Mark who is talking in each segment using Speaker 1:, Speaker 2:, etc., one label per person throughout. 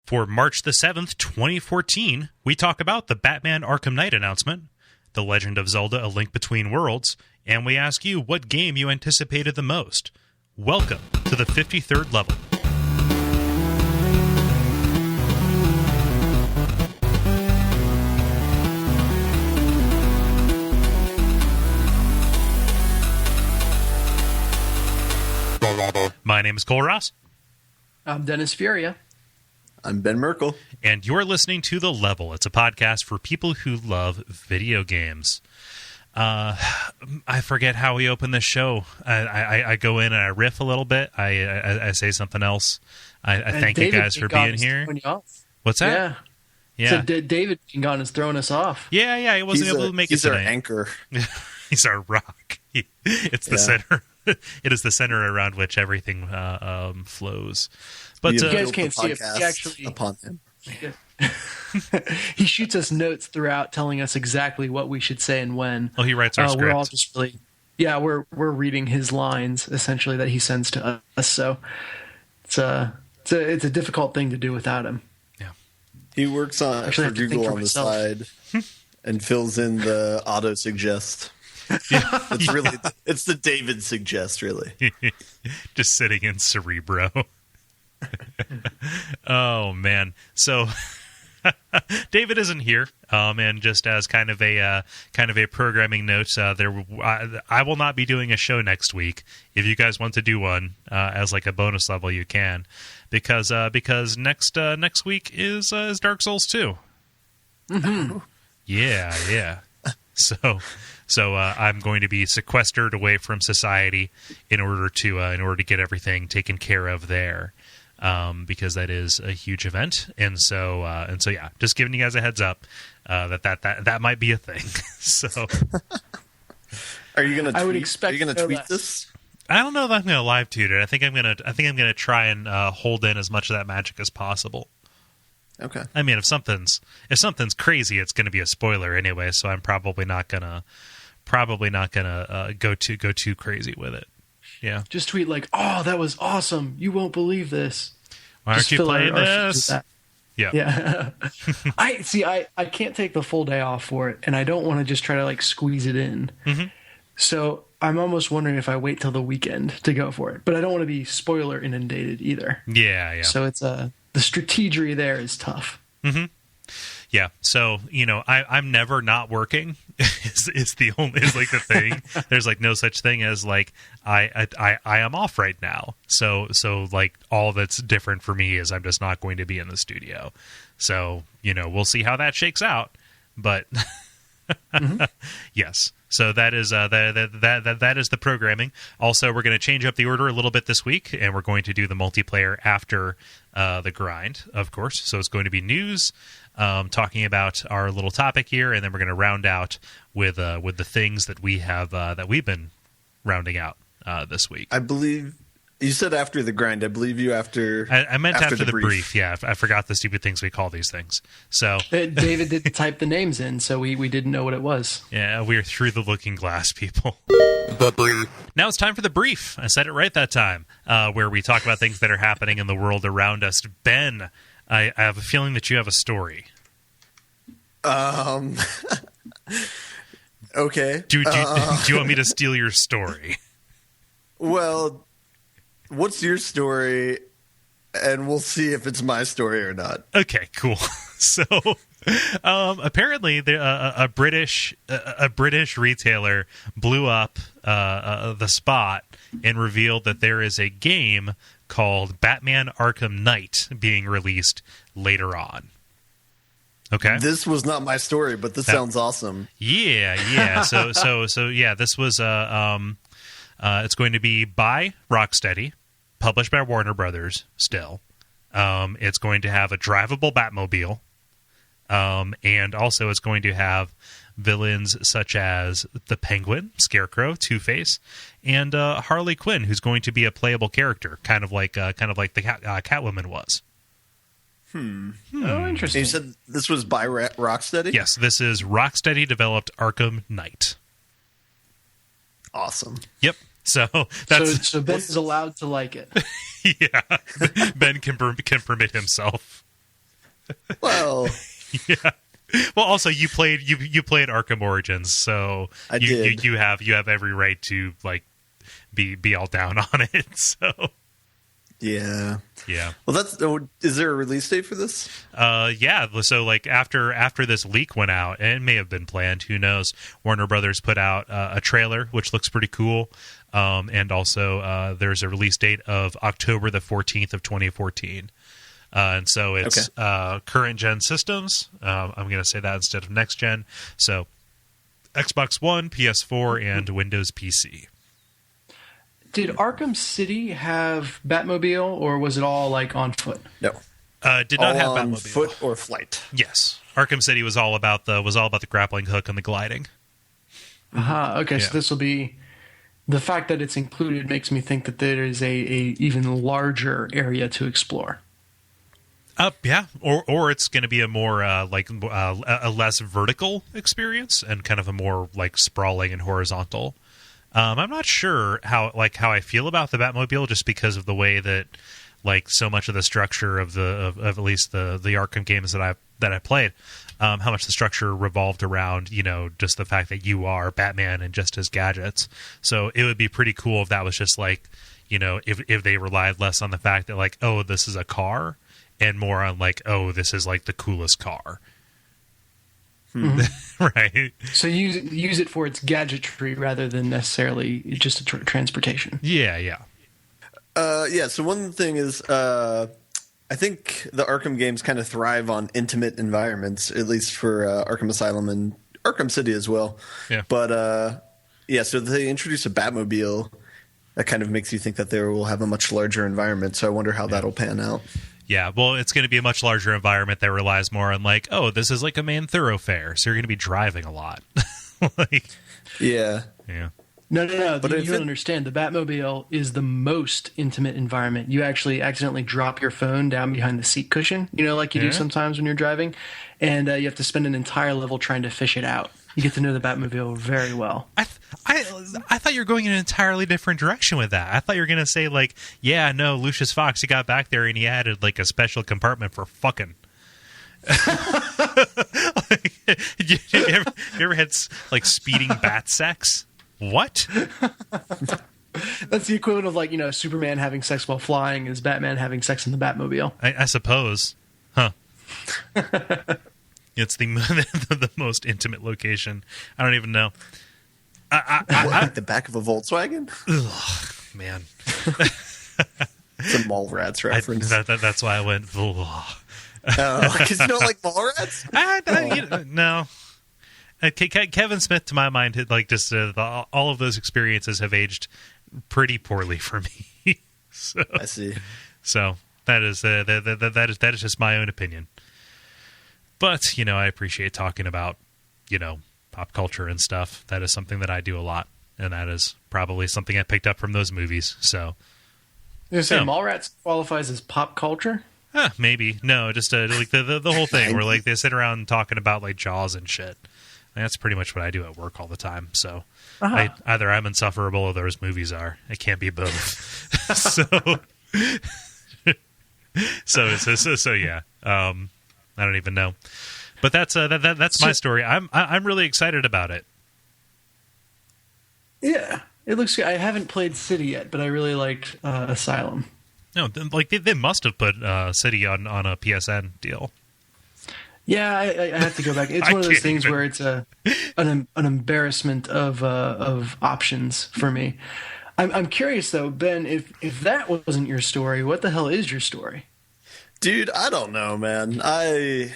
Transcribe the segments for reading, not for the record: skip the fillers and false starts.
Speaker 1: For March the 7th, 2014, we talk about the Batman Arkham Knight announcement, The Legend of Zelda: A Link Between Worlds, and we ask you what game you anticipated the most. Welcome to the 53rd level. My name is Cole Ross.
Speaker 2: I'm Dennis Furia.
Speaker 3: I'm Ben Merkel.
Speaker 1: And you're listening to The Level. It's a podcast for people who love video games. I forget how we open this show. I go in and I riff a little bit. I say something else. I thank
Speaker 2: David
Speaker 1: you guys for being here. What's that?
Speaker 2: Yeah. So David Pingon is throwing us off.
Speaker 1: Yeah. He wasn't able to make it tonight.
Speaker 3: He's our anchor.
Speaker 1: He's our rock. It's the center. It is the center around which everything flows. But
Speaker 2: you guys can't see it. He actually
Speaker 3: upon him.
Speaker 2: He shoots us notes throughout, telling us exactly what we should say and when.
Speaker 1: Oh, he writes our script.
Speaker 2: We're all just really, we're reading his lines essentially that he sends to us. So it's a difficult thing to do without him.
Speaker 1: Yeah,
Speaker 3: he works on for Google on the side and fills in the auto suggest. It's the David suggest, really.
Speaker 1: Just sitting in Cerebro. Oh man, so David isn't here, and just as kind of a programming note, I will not be doing a show next week. If you guys want to do one as like a bonus level, you can, because next week is Dark Souls 2.
Speaker 2: Mm-hmm.
Speaker 1: Yeah. So I'm going to be sequestered away from society in order to get everything taken care of there. Because that is a huge event, and so yeah, just giving you guys a heads up that might be a thing. So,
Speaker 3: are you gonna?
Speaker 2: I would expect.
Speaker 3: Are you gonna tweet this?
Speaker 1: I don't know if I'm gonna live tweet it. I think I'm gonna try and hold in as much of that magic as possible.
Speaker 3: Okay.
Speaker 1: I mean, if something's crazy, it's gonna be a spoiler anyway. So I'm probably not gonna go too crazy with it. Yeah.
Speaker 2: Just tweet like, "Oh, that was awesome! You won't believe this."
Speaker 1: Why aren't you playing this?
Speaker 2: Yeah. I can't take the full day off for it, and I don't want to just try to like squeeze it in.
Speaker 1: Mm-hmm.
Speaker 2: So I'm almost wondering if I wait till the weekend to go for it, but I don't want to be spoiler inundated either.
Speaker 1: Yeah.
Speaker 2: So it's the strategery there is tough.
Speaker 1: Mm-hmm. Yeah, so I'm never not working. is the thing. There's like no such thing as like I am off right now. So like all that's different for me is I'm just not going to be in the studio. So we'll see how that shakes out. But
Speaker 2: mm-hmm.
Speaker 1: Yes. So that is that is the programming. Also, we're going to change up the order a little bit this week, and we're going to do the multiplayer after the grind, of course. So it's going to be news, talking about our little topic here, and then we're going to round out with the things that we have that we've been rounding out this week.
Speaker 3: I believe you said after the grind. I believe you after.
Speaker 1: I meant after the brief. Yeah, I forgot the stupid things we call these things. So
Speaker 2: David didn't type the names in, so we didn't know what it was.
Speaker 1: Yeah, we're through the looking glass, people. Now it's time for the brief. I said it right that time, where we talk about things that are happening in the world around us. Ben, I have a feeling that you have a story.
Speaker 3: Okay.
Speaker 1: Do you want me to steal your story?
Speaker 3: Well, what's your story? And we'll see if it's my story or not.
Speaker 1: Okay, cool. So, apparently, a British retailer blew up the spot and revealed that there is a game called Batman Arkham Knight being released later on. Okay,
Speaker 3: this was not my story, but this sounds awesome.
Speaker 1: Yeah. So yeah, this was it's going to be by Rocksteady, published by Warner Brothers. Still, it's going to have a drivable Batmobile. And also it's going to have villains such as the Penguin, Scarecrow, Two-Face, and Harley Quinn, who's going to be a playable character, kind of like the Catwoman was.
Speaker 2: Oh, interesting.
Speaker 3: You said this was by Rocksteady?
Speaker 1: Yes, this is Rocksteady developed Arkham Knight.
Speaker 3: Awesome.
Speaker 1: Yep. So that's
Speaker 2: Ben is allowed to like it.
Speaker 1: Yeah, Ben can permit himself.
Speaker 3: Well,
Speaker 1: yeah. Well, also you played Arkham Origins, so
Speaker 3: I did.
Speaker 1: You have every right to like be all down on it. So
Speaker 3: yeah. Well, is there a release date for this?
Speaker 1: Yeah. So like after this leak went out, and it may have been planned, who knows? Warner Brothers put out a trailer which looks pretty cool, and also there's a release date of October the 14th of 2014. And so it's current gen systems. I'm going to say that instead of next gen. So Xbox One, PS4, and Windows PC.
Speaker 2: Did Arkham City have Batmobile, or was it all like on foot?
Speaker 3: No,
Speaker 1: did not have
Speaker 3: on
Speaker 1: Batmobile.
Speaker 3: Foot or flight.
Speaker 1: Yes, Arkham City was all about the grappling hook and the gliding.
Speaker 2: Okay,
Speaker 1: Yeah.
Speaker 2: so this will be the fact that it's included makes me think that there is a even larger area to explore.
Speaker 1: Yeah, or it's going to be a more a less vertical experience and kind of a more like sprawling and horizontal. I'm not sure how I feel about the Batmobile, just because of the way that like so much of the structure of at least the Arkham games that I played, how much the structure revolved around just the fact that you are Batman and just his gadgets. So it would be pretty cool if that was just like if they relied less on the fact that like, oh, this is a car, and more on like, oh, this is like the coolest car. Right.
Speaker 2: So use it for its gadgetry rather than necessarily just a transportation.
Speaker 1: Yeah.
Speaker 3: So one thing is, I think the Arkham games kind of thrive on intimate environments, at least for Arkham Asylum and Arkham City as well.
Speaker 1: Yeah.
Speaker 3: But so they introduce a Batmobile. That kind of makes you think that they will have a much larger environment. So I wonder how that'll pan out.
Speaker 1: Yeah, well, it's going to be a much larger environment that relies more on like, oh, this is like a main thoroughfare, so you're going to be driving a lot.
Speaker 3: Yeah.
Speaker 2: No.
Speaker 3: But
Speaker 2: You don't understand. The Batmobile is the most intimate environment. You actually accidentally drop your phone down behind the seat cushion, like you do sometimes when you're driving, and you have to spend an entire level trying to fish it out. You get to know the Batmobile very well.
Speaker 1: I thought you were going in an entirely different direction with that. I thought you were going to say like, yeah, no, Lucius Fox, he got back there and he added like a special compartment for fucking. you ever had like speeding bat sex? What?
Speaker 2: That's the equivalent of like Superman having sex while flying is Batman having sex in the Batmobile.
Speaker 1: I suppose, huh? It's the most intimate location. I don't even know.
Speaker 3: Like the back of a Volkswagen?
Speaker 1: Ugh, man.
Speaker 3: It's a Mallrats reference.
Speaker 1: That's why I went, ugh.
Speaker 3: Because you don't like Mallrats?
Speaker 1: No. Kevin Smith, to my mind, had like just all of those experiences have aged pretty poorly for me. So,
Speaker 3: I see.
Speaker 1: So that is just my own opinion. But I appreciate talking about pop culture and stuff. That is something that I do a lot, and that is probably something I picked up from those movies. So,
Speaker 2: you're saying Mallrats qualifies as pop culture?
Speaker 1: Maybe no, just like the whole thing where like they sit around talking about like Jaws and shit. And that's pretty much what I do at work all the time. So either I'm insufferable or those movies are. It can't be both. So yeah. I don't even know, but that's my story. I'm really excited about it.
Speaker 2: Yeah, it looks good. I haven't played City yet, but I really liked Asylum.
Speaker 1: No, like they must have put City on a PSN deal.
Speaker 2: Yeah, I have to go back. It's one of those things where it's an embarrassment of options for me. I'm curious though, Ben, if that wasn't your story, what the hell is your story?
Speaker 3: Dude, I don't know, man. I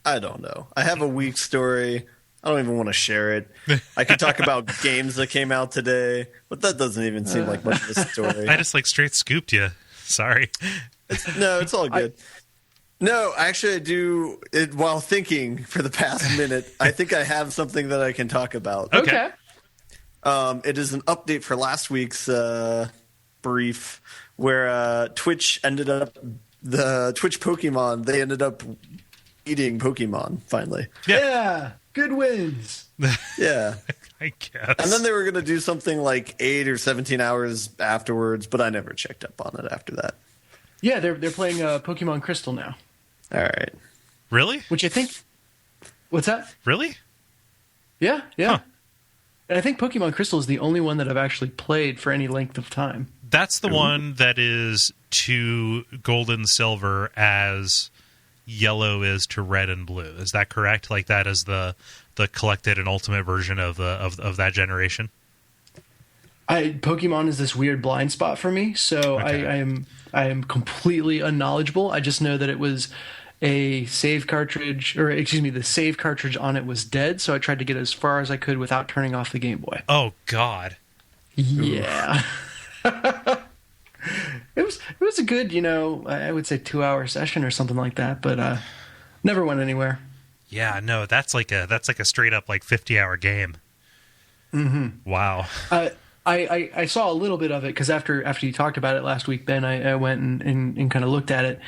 Speaker 3: don't know. I have a weak story. I don't even want to share it. I could talk about games that came out today, but that doesn't even seem like much of a story.
Speaker 1: I just like straight scooped you. Sorry.
Speaker 3: It's all good. No, actually, I do. While thinking for the past minute, I think I have something that I can talk about.
Speaker 2: Okay.
Speaker 3: It is an update for last week's brief where Twitch ended up... The Twitch Pokemon, they ended up eating Pokemon, finally.
Speaker 2: Yeah. Good wins.
Speaker 3: Yeah.
Speaker 1: I guess.
Speaker 3: And then they were going to do something like 8 or 17 hours afterwards, but I never checked up on it after that.
Speaker 2: Yeah, they're playing Pokemon Crystal now.
Speaker 3: All right.
Speaker 1: Really?
Speaker 2: Which I think... What's that?
Speaker 1: Really?
Speaker 2: Yeah.
Speaker 1: Huh.
Speaker 2: And I think Pokemon Crystal is the only one that I've actually played for any length of time.
Speaker 1: That's the one that is to Gold and Silver as Yellow is to Red and Blue. Is that correct? Like that is the collected and ultimate version of that generation?
Speaker 2: Pokemon is this weird blind spot for me, so okay. I am completely unknowledgeable. I just know that it was a save cartridge, or excuse me, the save cartridge on it was dead, so I tried to get as far as I could without turning off the Game Boy.
Speaker 1: Oh God.
Speaker 2: Yeah. It was a good, I would say 2-hour session or something like that, but never went anywhere.
Speaker 1: Yeah, no, that's like a straight up like 50-hour game.
Speaker 2: Mm-hmm.
Speaker 1: Wow.
Speaker 2: I saw a little bit of it because after you talked about it last week, Ben, I went and kind of looked at it.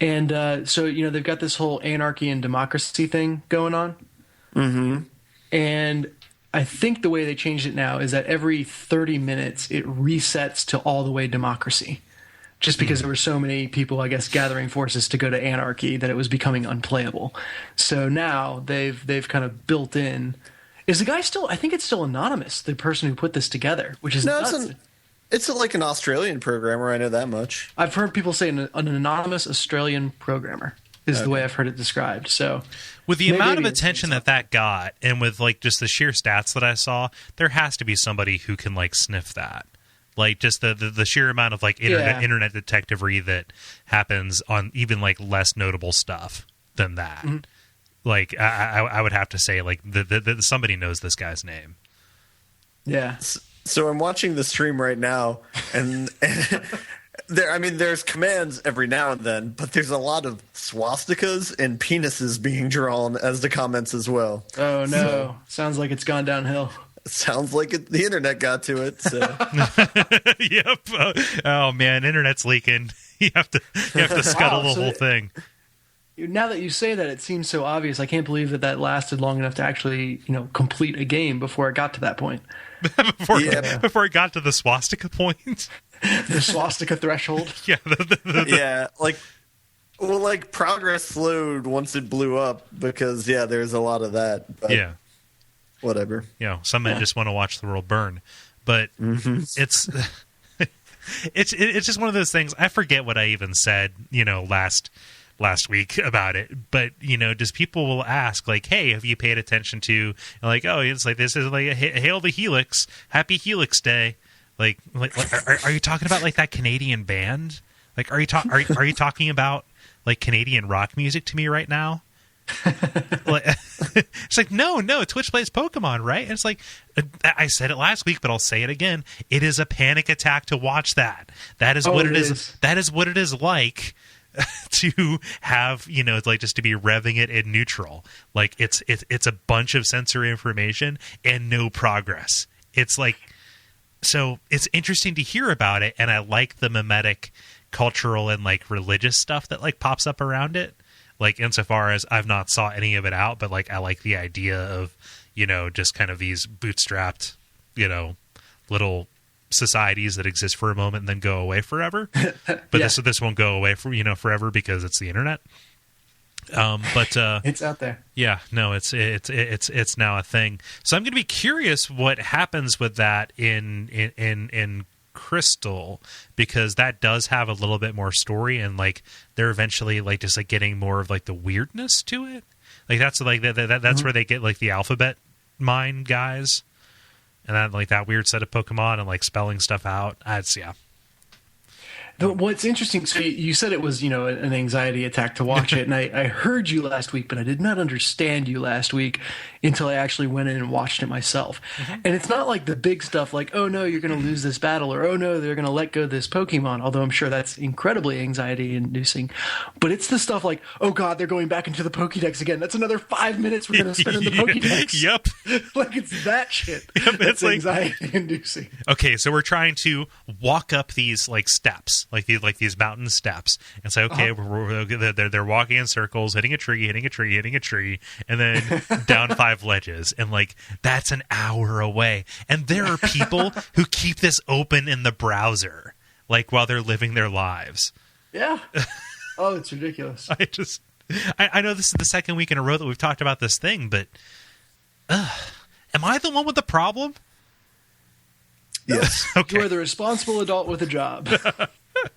Speaker 2: And so, they've got this whole anarchy and democracy thing going on.
Speaker 3: Mm-hmm.
Speaker 2: And I think the way they changed it now is that every 30 minutes it resets to all the way democracy. Just because there were so many people, I guess, gathering forces to go to anarchy that it was becoming unplayable. So now they've kind of built in. Is the guy still? I think it's still anonymous. The person who put this together, which is nuts.
Speaker 3: It's like an Australian programmer. I know that much.
Speaker 2: I've heard people say an anonymous Australian programmer is the way I've heard it described. So
Speaker 1: with the amount of attention that got, and with like just the sheer stats that I saw, there has to be somebody who can like sniff that. Like just the sheer amount of like internet detectivery that happens on even like less notable stuff than that. Mm-hmm. Like I would have to say like somebody knows this guy's name.
Speaker 2: Yeah.
Speaker 3: So I'm watching the stream right now, and there's commands every now and then, but there's a lot of swastikas and penises being drawn as the comments as well.
Speaker 2: Oh no! Sounds like it's gone downhill.
Speaker 3: Sounds like the internet got to it. So.
Speaker 1: Yep. Oh man, internet's leaking. You have to scuttle the whole thing.
Speaker 2: Now that you say that, it seems so obvious. I can't believe that lasted long enough to actually, complete a game before it got to that point.
Speaker 1: before it got to the swastika point.
Speaker 2: The swastika threshold.
Speaker 1: Yeah.
Speaker 3: Yeah. Like progress slowed once it blew up because there's a lot of that. But
Speaker 1: yeah.
Speaker 3: Whatever.
Speaker 1: Some men just want to watch the world burn, but it's just one of those things. I forget what I even said, last week about it, but just people will ask like, hey, have you paid attention to like, oh, it's like this is like a hail the helix, happy helix day, like are you talking about like that Canadian band, like are you talking about like Canadian rock music to me right now? Like, it's like no Twitch plays Pokemon, right? And it's like I said it last week, but I'll say it again, it is a panic attack to watch that is what it is. That is what it is like to have like just to be revving it in neutral. Like it's a bunch of sensory information and no progress. It's like, so it's interesting to hear about it, and I like the mimetic cultural and like religious stuff that like pops up around it, like insofar as I've not saw any of it out, but like I like the idea of just kind of these bootstrapped little societies that exist for a moment and then go away forever. But this won't go away for forever because it's the internet. But
Speaker 2: it's out there.
Speaker 1: Yeah, no, it's now a thing. So I'm going to be curious what happens with that in Crystal, because that does have a little bit more story, and like they're eventually like just like getting more of like the weirdness to it. Like that's like that's where they get like the alphabet mine guys. And then like that weird set of Pokemon and like spelling stuff out.
Speaker 2: What's interesting, so you said it was, an anxiety attack to watch it, and I heard you last week, but I did not understand you last week until I actually went in and watched it myself. Mm-hmm. And it's not like the big stuff like, oh no, you're going to lose this battle, or oh no, they're going to let go of this Pokemon, although I'm sure that's incredibly anxiety-inducing. But it's the stuff like, oh god, they're going back into the Pokédex again. That's another 5 minutes we're going to spend in the Pokédex.
Speaker 1: Yep.
Speaker 2: Like it's that shit.
Speaker 1: Yep,
Speaker 2: that's anxiety-inducing.
Speaker 1: Okay, so we're trying to walk up these like steps. Like these mountain steps, and say, okay, they're walking in circles, hitting a tree, and then down 5 ledges, and like that's an hour away. And there are people who keep this open in the browser, like while they're living their lives.
Speaker 2: Yeah. Oh, it's ridiculous.
Speaker 1: I know this is the second week in a row that we've talked about this thing, but am I the one with the problem?
Speaker 3: Yes.
Speaker 1: Okay.
Speaker 2: You are the responsible adult with a job.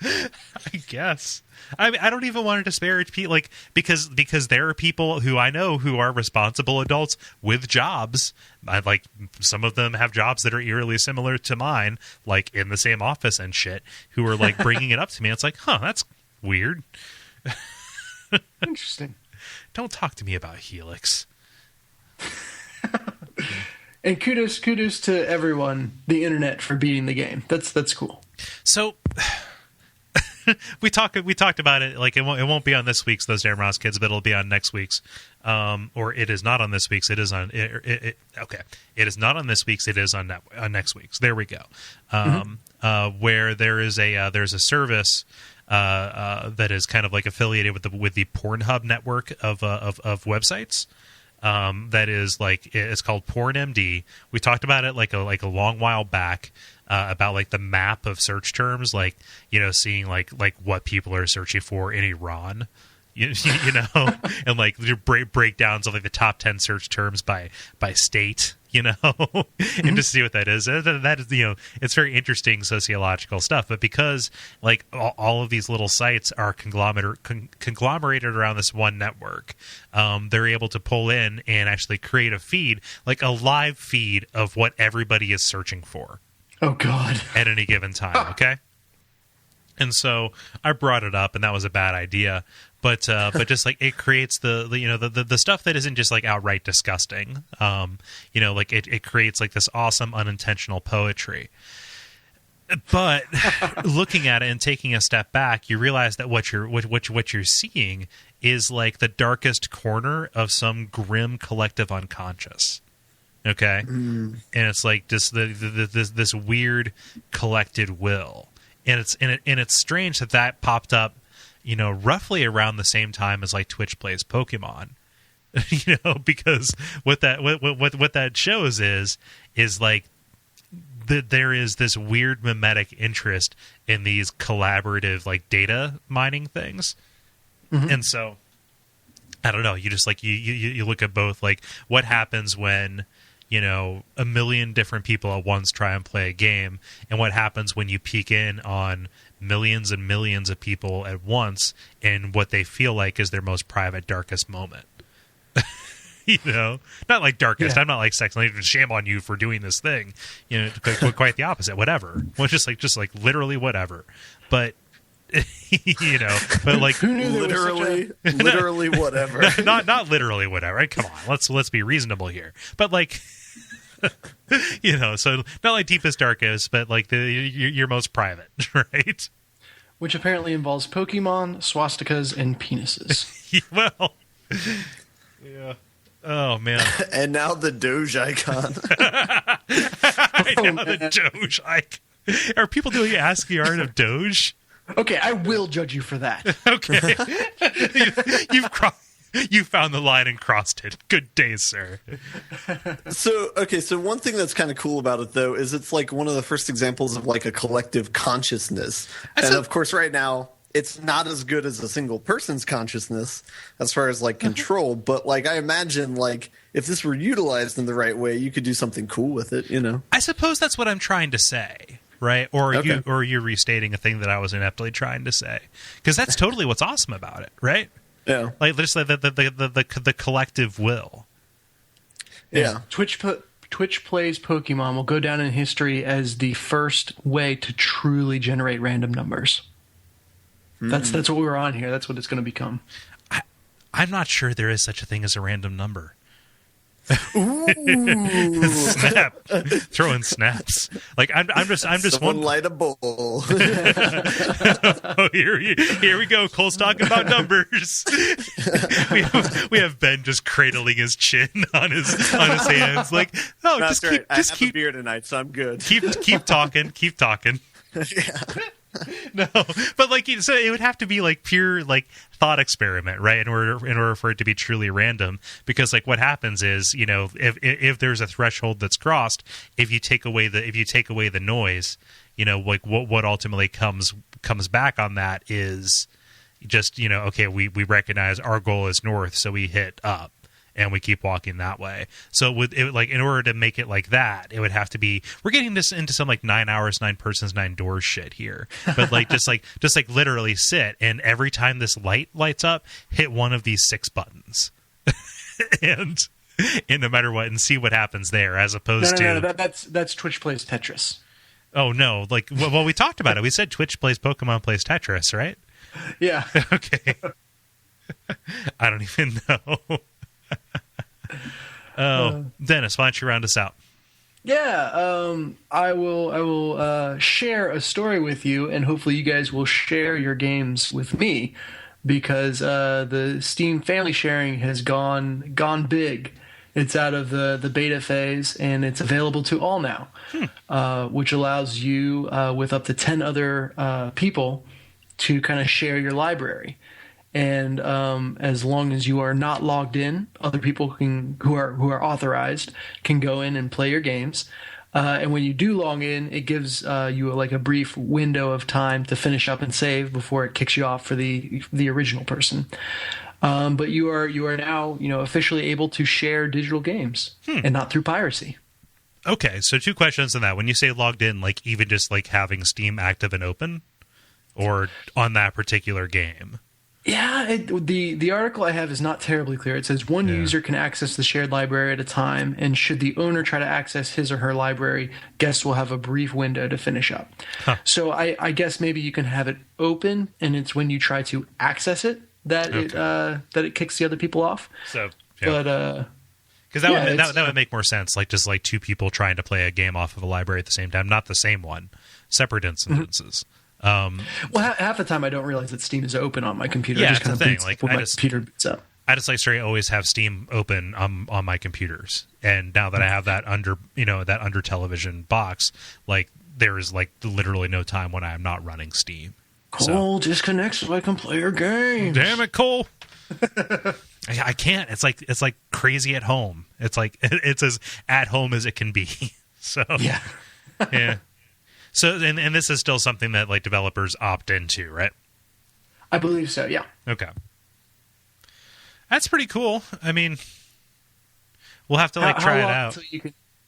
Speaker 1: I guess. I mean, I don't even want to disparage people, like, because there are people who I know who are responsible adults with jobs. Like, some of them have jobs that are eerily similar to mine, like in the same office and shit, who are like bringing it up to me. It's like, that's weird.
Speaker 2: Interesting.
Speaker 1: Don't talk to me about Helix.
Speaker 2: And kudos to everyone, the internet, for beating the game. That's cool.
Speaker 1: So we talked about it. Like, it won't be on this week's Those Damn Ross Kids, but it'll be on next week's. Or it is not on this week's. It is on. Okay, it is not on this week's. It is on next week's. There we go. Where there's a service that is kind of like affiliated with the Pornhub network of websites. That is like, it's called PornMD. We talked about it like a long while back, about like the map of search terms, like, seeing like what people are searching for in Iran, you know, and like breakdowns of like the top 10 search terms by state, and just see what that is. That is, it's very interesting sociological stuff. But because like all of these little sites are conglomerated around this one network, they're able to pull in and actually create a feed, like a live feed of what everybody is searching for.
Speaker 2: Oh, God.
Speaker 1: At any given time, okay? And so I brought it up, and that was a bad idea. But just like it creates the stuff that isn't just like outright disgusting. Like it creates like this awesome unintentional poetry. But looking at it and taking a step back, you realize that what you're seeing is like the darkest corner of some grim collective unconscious. Okay, and it's like this weird collected will, and it's strange that popped up, roughly around the same time as like Twitch plays Pokemon, because what that shows is like that there is this weird mimetic interest in these collaborative like data mining things, and so I don't know. You just like you look at both, like what happens when a million different people at once try and play a game, and what happens when you peek in on millions and millions of people at once in what they feel like is their most private, darkest moment. Not like darkest. Yeah. I'm not like sex. I shame on you for doing this thing. Quite the opposite. Whatever. Well, just like literally whatever. But but like
Speaker 3: literally whatever.
Speaker 1: Not literally whatever. Right? Come on, let's be reasonable here. But like, so not like deepest darkest, but like your most private, right?
Speaker 2: Which apparently involves Pokemon, swastikas, and penises.
Speaker 1: Well, yeah. Oh man.
Speaker 3: And now the Doge icon.
Speaker 1: The Doge icon. Are people doing ASCII art of Doge?
Speaker 2: Okay, I will judge you for that.
Speaker 1: Okay. You found the line and crossed it. Good day, sir.
Speaker 3: So one thing that's kind of cool about it, though, is it's like one of the first examples of like a collective consciousness. Of course, right now, it's not as good as a single person's consciousness as far as like control. But like, I imagine like if this were utilized in the right way, you could do something cool with it,
Speaker 1: I suppose that's what I'm trying to say. Right, or you're restating a thing that I was ineptly trying to say, because that's totally what's awesome about it, right?
Speaker 3: Yeah,
Speaker 1: like just like the collective will.
Speaker 3: Yeah,
Speaker 2: Twitch plays Pokemon will go down in history as the first way to truly generate random numbers. That's what we're on here. That's what it's going to become.
Speaker 1: I'm not sure there is such a thing as a random number.
Speaker 3: Ooh.
Speaker 1: Snap, throwing snaps. Like I'm just
Speaker 3: Someone light a bowl.
Speaker 1: Oh, here we go. Cole's talking about numbers. we have Ben just cradling his chin on his hands, like, oh,
Speaker 3: no,
Speaker 1: just
Speaker 3: right.
Speaker 1: keep
Speaker 3: I have a beer tonight, so I'm good.
Speaker 1: Keep talking.
Speaker 3: Yeah.
Speaker 1: No, but like, so it would have to be like pure like thought experiment, right? In order for it to be truly random, because like what happens is, if there's a threshold that's crossed, if you take away the noise, like what ultimately comes back on that is, just, okay, we recognize our goal is north, so we hit up and we keep walking that way. So with it, like, in order to make it like that, it would have to be, we're getting this into some like 9 hours, 9 persons, 9 doors shit here. But like, just literally sit, and every time this light lights up, hit one of these 6 buttons. and no matter what, and see what happens there, as opposed to...
Speaker 2: No, that's Twitch Plays Tetris.
Speaker 1: Oh, no. Like, well, we talked about it. We said Twitch plays Pokemon plays Tetris, right?
Speaker 2: Yeah.
Speaker 1: Okay. I don't even know. Dennis, why don't you round us out?
Speaker 2: Yeah, I will share a story with you, and hopefully you guys will share your games with me, because the Steam family sharing has gone big. It's out of the beta phase, and it's available to all now, which allows you with up to 10 other people to kind of share your library. And as long as you are not logged in, other people who are authorized can go in and play your games. And when you do log in, it gives you a brief window of time to finish up and save before it kicks you off for the original person. But you are now officially able to share digital games, and not through piracy.
Speaker 1: Okay, so 2 questions on that. When you say logged in, like even just like having Steam active and open, or on that particular game?
Speaker 2: Yeah, the article I have is not terribly clear. It says one user can access the shared library at a time, and should the owner try to access his or her library, guests will have a brief window to finish up. Huh. So I guess maybe you can have it open, and it's when you try to access it that it kicks the other people off.
Speaker 1: So,
Speaker 2: but
Speaker 1: because that would make more sense, like just like 2 people trying to play a game off of a library at the same time, not the same one, separate instances.
Speaker 2: Well, half the time I don't realize that Steam is open on my computer.
Speaker 1: Yeah,
Speaker 2: I just kind of
Speaker 1: thing.
Speaker 2: boots
Speaker 1: Like,
Speaker 2: up when my computer boots up.
Speaker 1: I just like straight always have Steam open on my computers, and now that I have that under television box, like there is like literally no time when I am not running Steam.
Speaker 2: Cole, disconnect so I can play your game.
Speaker 1: Damn it, Cole! I can't. It's like crazy at home. It's like it's as at home as it can be. So
Speaker 2: yeah.
Speaker 1: Yeah. So, and this is still something that like developers opt into, right?
Speaker 2: I believe so, yeah.
Speaker 1: Okay. That's pretty cool. I mean, we'll have to try it out.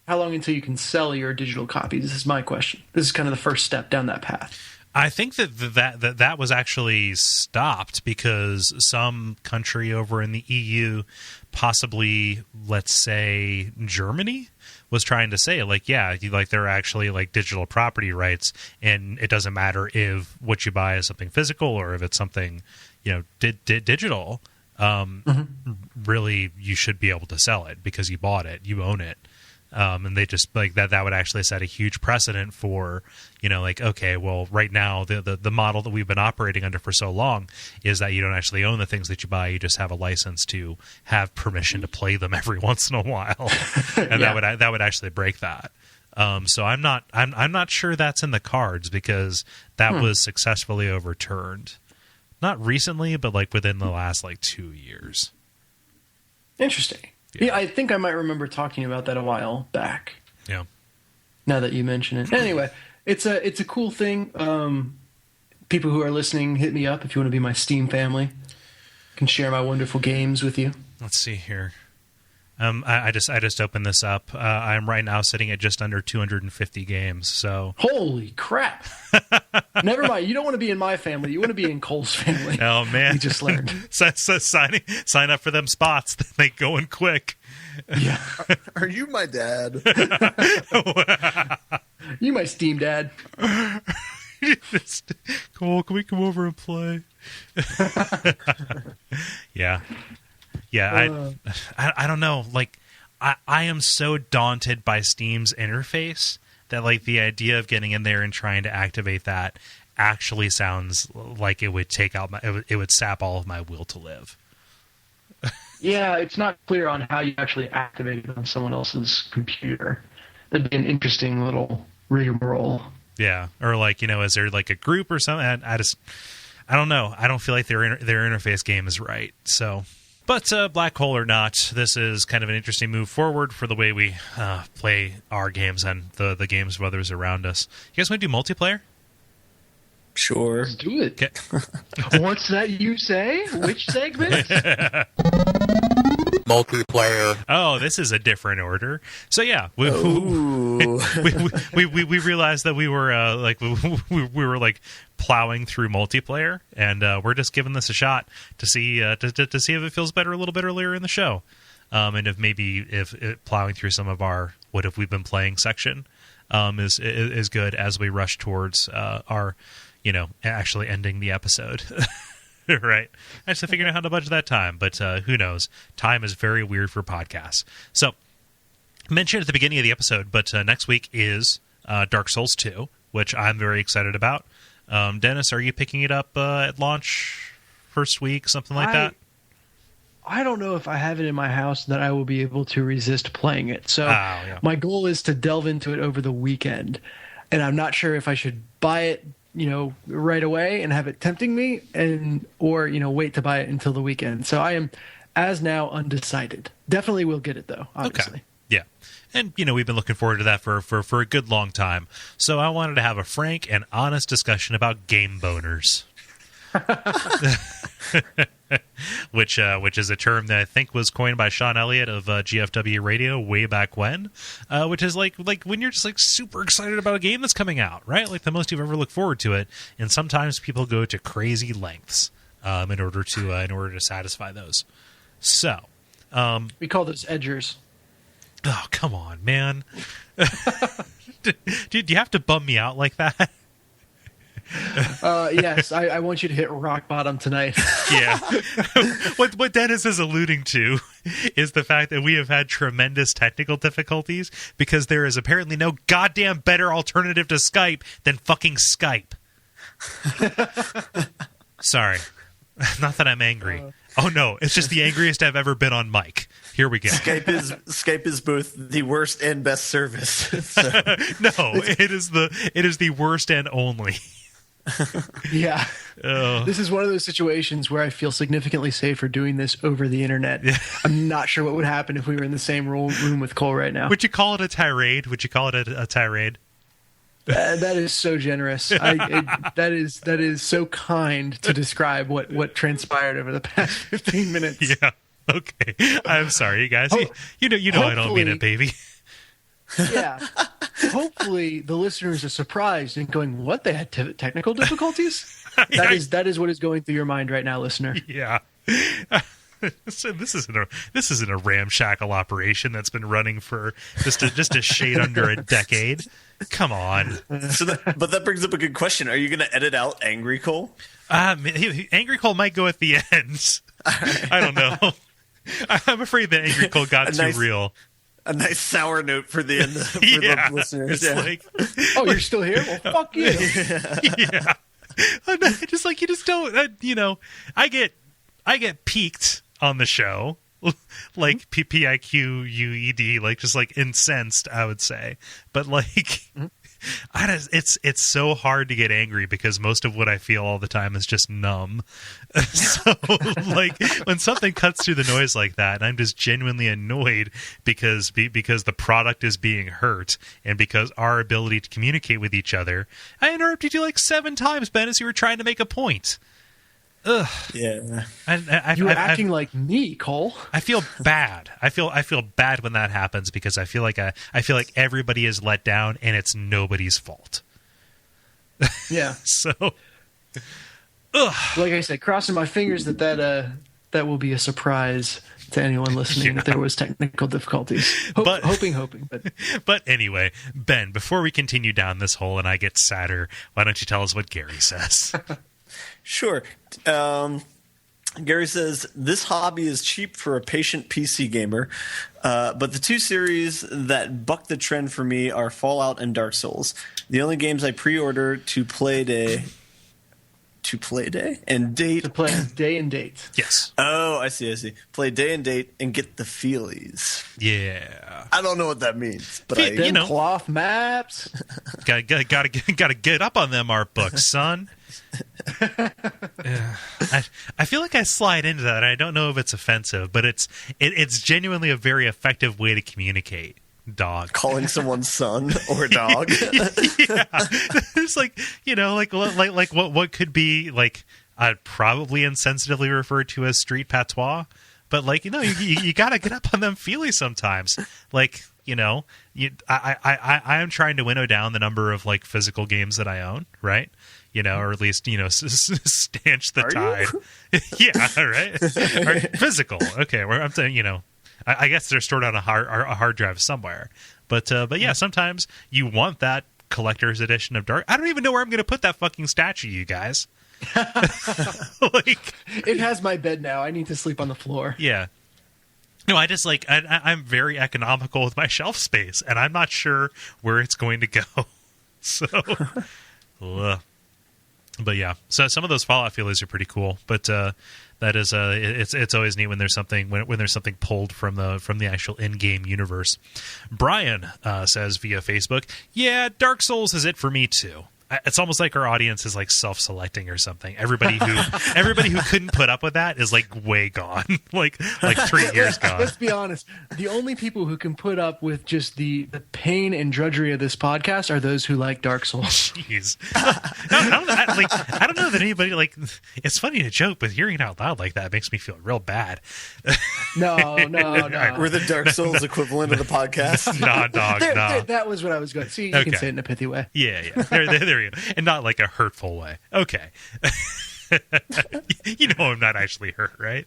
Speaker 2: How long until you can sell your digital copies? This is my question. This is kind of the first step down that path.
Speaker 1: I think that was actually stopped because some country over in the EU, possibly, let's say Germany, was trying to say there are actually like digital property rights, and it doesn't matter if what you buy is something physical or if it's something digital. Really, you should be able to sell it because you bought it, you own it. And they just like that would actually set a huge precedent for, okay, well, right now the model that we've been operating under for so long is that you don't actually own the things that you buy. You just have a license to have permission to play them every once in a while. And that would actually break that. So I'm not sure that's in the cards because that was successfully overturned. Not recently, but like within the last 2 years.
Speaker 2: Interesting. Yeah, I think I might remember talking about that a while back.
Speaker 1: Yeah.
Speaker 2: Now that you mention it. Anyway, it's a cool thing. People who are listening, hit me up if you want to be my Steam family. I can share my wonderful games with you.
Speaker 1: Let's see here. I just opened this up. I'm right now sitting at just under 250 games. So
Speaker 2: holy crap! Never mind. You don't want to be in my family. You want to be in Cole's family.
Speaker 1: Oh man,
Speaker 2: we just learned.
Speaker 1: Sign up for them spots. They going quick.
Speaker 2: Yeah.
Speaker 3: Are you my dad?
Speaker 2: You my Steam dad.
Speaker 1: Cole, can we come over and play? Yeah. Yeah, I don't know. Like, I am so daunted by Steam's interface that, like, the idea of getting in there and trying to activate that actually sounds like it would it would sap all of my will to live.
Speaker 2: Yeah, it's not clear on how you actually activate it on someone else's computer. That'd be an interesting little rigmarole.
Speaker 1: Yeah, or is there like a group or something? I don't know. I don't feel like their interface game is right. So. But black hole or not, this is kind of an interesting move forward for the way we play our games and the games of others around us. You guys want to do multiplayer?
Speaker 3: Sure.
Speaker 2: Let's do it.
Speaker 1: Okay.
Speaker 2: What's that you say? Which segment?
Speaker 4: Multiplayer.
Speaker 1: Oh, this is a different order. So yeah, we realized that we were we were like plowing through multiplayer, and we're just giving this a shot to see to see if it feels better a little bit earlier in the show, and if plowing through some of our what have we been playing section is good as we rush towards our actually ending the episode. Right. Actually figuring out how to budget that time, but who knows? Time is very weird for podcasts. So, mentioned at the beginning of the episode, but next week is Dark Souls 2, which I'm very excited about. Dennis, are you picking it up at launch first week, something like that?
Speaker 2: I don't know if I have it in my house that I will be able to resist playing it. So my goal is to delve into it over the weekend, and I'm not sure if I should buy it right away and have it tempting me or wait to buy it until the weekend. So I am as now undecided. Definitely will get it though, obviously.
Speaker 1: Okay. Yeah. And we've been looking forward to that for a good long time. So I wanted to have a frank and honest discussion about game boners. which is a term that I think was coined by Sean Elliott of GFW Radio way back when, which is like when you're just like super excited about a game that's coming out, right? Like the most you've ever looked forward to it, and sometimes people go to crazy lengths in order to satisfy those. So
Speaker 2: we call those edgers.
Speaker 1: Oh, come on, man! Do you have to bum me out like that?
Speaker 2: Yes, I want you to hit rock bottom tonight.
Speaker 1: Yeah. What Dennis is alluding to is the fact that we have had tremendous technical difficulties because there is apparently no goddamn better alternative to Skype than fucking Skype. Sorry. Not that I'm angry. Oh no, it's just the angriest I've ever been on mic. Here we go.
Speaker 3: Skype is both the worst and best service. So.
Speaker 1: No, it is the worst and only.
Speaker 2: Yeah. This is one of those situations where I feel significantly safer doing this over the internet. Yeah. I'm not sure what would happen if we were in the same room with Kole right now.
Speaker 1: Would you call it a tirade? Would you call it a tirade?
Speaker 2: That is so generous. That is so kind to describe what transpired over the past 15 minutes.
Speaker 1: Yeah. Okay. I'm sorry, you guys. You know I don't mean it, baby.
Speaker 2: Yeah. Hopefully the listeners are surprised and going, "What? They had technical difficulties?" That is what is going through your mind right now, listener.
Speaker 1: Yeah. So this isn't a ramshackle operation that's been running for just a shade under a decade. Come on.
Speaker 3: But that brings up a good question. Are you going to edit out Angry Kole?
Speaker 1: Angry Kole might go at the end. Right. I don't know. I'm afraid that Angry Kole got too real.
Speaker 3: A nice sour note for the end for the listeners.
Speaker 1: It's like,
Speaker 2: you're still here? Well, fuck you.
Speaker 1: Yeah. Just like you just don't. I get peaked on the show, like PIQUED, like just like incensed, I would say. But like, it's so hard to get angry because most of what I feel all the time is just numb. So like when something cuts through the noise like that, and I'm just genuinely annoyed because the product is being hurt and because our ability to communicate with each other. I interrupted you like 7 times, Ben, as you were trying to make a point. Ugh.
Speaker 3: Yeah.
Speaker 2: You were acting like me, Kole.
Speaker 1: I feel bad. I feel bad when that happens because I feel like everybody is let down and it's nobody's fault.
Speaker 2: Yeah.
Speaker 1: So,
Speaker 2: like I said, crossing my fingers that will be a surprise to anyone listening that there was technical difficulties. Hoping.
Speaker 1: But anyway, Ben, before we continue down this hole and I get sadder, why don't you tell us what Gary says?
Speaker 3: Sure. Gary says, this hobby is cheap for a patient PC gamer, but the 2 series that buck the trend for me are Fallout and Dark Souls. The only games I pre-order to play day and date.
Speaker 2: To play day and date.
Speaker 1: Yes.
Speaker 3: Oh, I see. Play day and date and get the feelies.
Speaker 1: Yeah.
Speaker 3: I don't know what that means, but
Speaker 2: cloth maps.
Speaker 1: Gotta get up on them art books, son. I feel like I slide into that. I don't know if it's offensive, but it's genuinely a very effective way to communicate. dog.
Speaker 3: Calling someone son or dog.
Speaker 1: Yeah. It's like, like what could be like probably insensitively referred to as street patois, but like, you gotta get up on them feely sometimes. Like, I am trying to winnow down the number of like physical games that I own, right? Or at least, stanch the tide. Yeah, right? Or physical. Okay, where I'm saying, I guess they're stored on a hard drive somewhere. But yeah, sometimes you want that collector's edition of Dark. I don't even know where I'm going to put that fucking statue, you guys. Like,
Speaker 2: it has my bed now. I need to sleep on the floor.
Speaker 1: Yeah. No, I just like I'm very economical with my shelf space, and I'm not sure where it's going to go. So, but yeah, so some of those Fallout feelies are pretty cool. But that is it's always neat when there's something when there's something pulled from the actual in-game universe. Brian says via Facebook, yeah, Dark Souls is it for me too. It's almost like our audience is like self-selecting or something. Everybody who couldn't put up with that is like way gone, like 3 years gone.
Speaker 2: Let's be honest. The only people who can put up with just the pain and drudgery of this podcast are those who like Dark Souls.
Speaker 1: Jeez, I don't know that anybody like. It's funny to joke, but hearing it out loud like that makes me feel real bad.
Speaker 2: No.
Speaker 3: We're the Dark Souls equivalent of the podcast.
Speaker 1: Nah, dog. Nah.
Speaker 2: That was what I was going to see. You can say it in a pithy way.
Speaker 1: Yeah. There you go. And not like a hurtful way. Okay. I'm not actually hurt, right?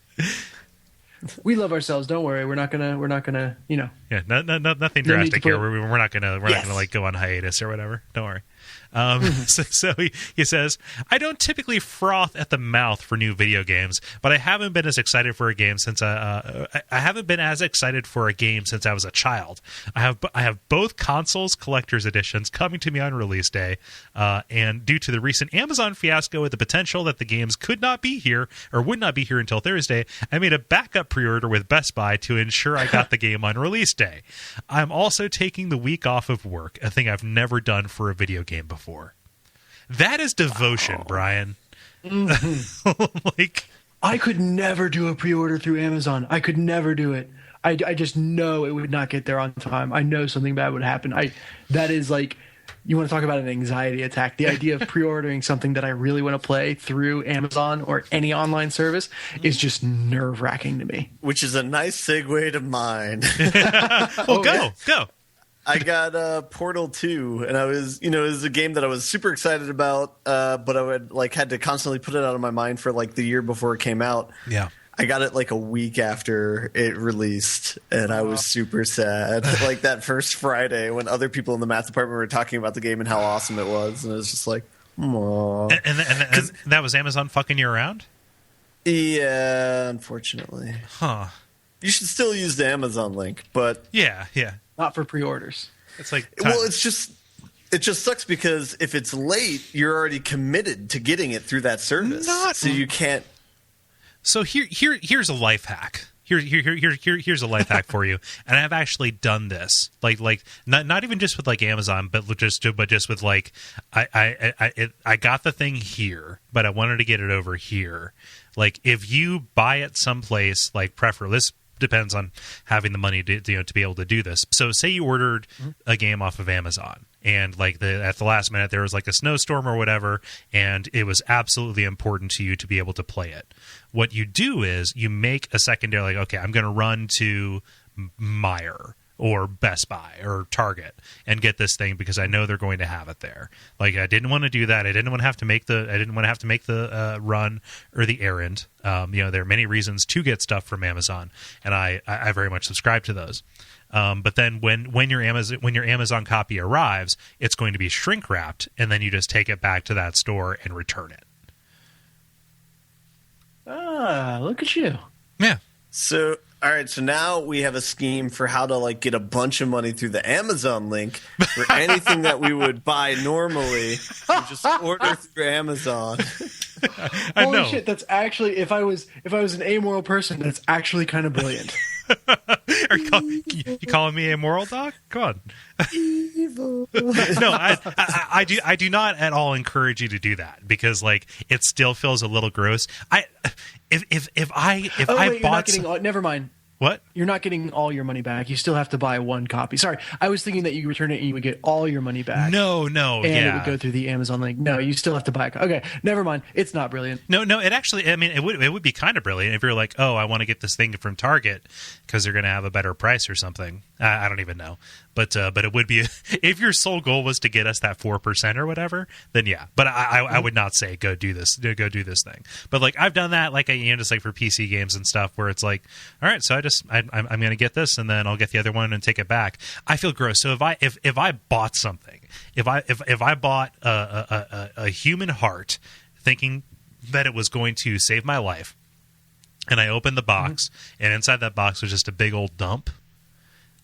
Speaker 2: We love ourselves. Don't worry. We're not gonna.
Speaker 1: Yeah. Nothing drastic here. We're not gonna like go on hiatus or whatever. Don't worry. So he says, I don't typically froth at the mouth for new video games, but I haven't been as excited for a game since I haven't been as excited for a game since I was a child. I have both consoles collector's editions coming to me on release day, and due to the recent Amazon fiasco with the potential that the games could not be here or would not be here until Thursday, I made a backup pre-order with Best Buy to ensure I got the game on release day. I'm also taking the week off of work, a thing I've never done for a video game before. That is devotion, Brian.
Speaker 2: Mm-hmm.
Speaker 1: Like,
Speaker 2: I could never do a pre-order through Amazon. I could never do it. I just know it would not get there on time. I know something bad would happen. That is like, you want to talk about an anxiety attack. The idea of pre-ordering something that I really want to play through Amazon or any online service is just nerve-wracking to me.
Speaker 3: Which is a nice segue to mine.
Speaker 1: Go.
Speaker 3: I got Portal 2, and I was, it was a game that I was super excited about, but I would had to constantly put it out of my mind for the year before it came out.
Speaker 1: Yeah.
Speaker 3: I got it a week after it released, and I was super sad. That first Friday when other people in the math department were talking about the game and how awesome it was, and it was just like, aww.
Speaker 1: And that was Amazon fucking you around?
Speaker 3: Yeah, unfortunately.
Speaker 1: Huh.
Speaker 3: You should still use the Amazon link, but...
Speaker 1: Yeah.
Speaker 2: Not for pre-orders.
Speaker 1: It's like...
Speaker 3: Well, it just sucks because if it's late, you're already committed to getting it through that service. So you can't...
Speaker 1: So here's a life hack. Here's a life hack for you, and I've actually done this. Not even just with Amazon, but just with I got the thing here, but I wanted to get it over here. If you buy it someplace, this depends on having the money to be able to do this. So say you ordered a game off of Amazon, and at the last minute there was a snowstorm or whatever, and it was absolutely important to you to be able to play it. What you do is you make a secondary, okay, I'm going to run to Meijer or Best Buy or Target and get this thing because I know they're going to have it there. I didn't want to do that. I didn't want to have to make the run or the errand. There are many reasons to get stuff from Amazon, and I very much subscribe to those. But then when your Amazon copy arrives, it's going to be shrink wrapped, and then you just take it back to that store and return it.
Speaker 2: Ah, look at you.
Speaker 1: Yeah.
Speaker 3: So, all right. So now we have a scheme for how to get a bunch of money through the Amazon link for anything that we would buy normally. We just order through Amazon.
Speaker 2: Holy shit! That's actually, if I was an amoral person, that's actually kind of brilliant.
Speaker 1: Are you calling me amoral, Doc? Come on.
Speaker 3: Evil.
Speaker 1: No, I do not at all encourage you to do that because it still feels a little gross. Never mind. What?
Speaker 2: You're not getting all your money back. You still have to buy one copy. Sorry, I was thinking that you return it and you would get all your money back.
Speaker 1: No,
Speaker 2: and
Speaker 1: yeah.
Speaker 2: it would go through the Amazon link. No, you still have to buy a copy. Okay, never mind. It's not brilliant.
Speaker 1: No, it actually, I mean, it would be kind of brilliant if you're like, oh, I want to get this thing from Target because they're going to have a better price or something. I don't even know. But it would be, if your sole goal was to get us that 4% or whatever, then yeah. But I would not say go do this thing. But like I've done that, like just like for PC games and stuff, where it's like, all right, so I'm going to get this and then I'll get the other one and take it back. I feel gross. So if I bought something, if I bought a human heart, thinking that it was going to save my life, and I opened the box, and inside that box was just a big old dump.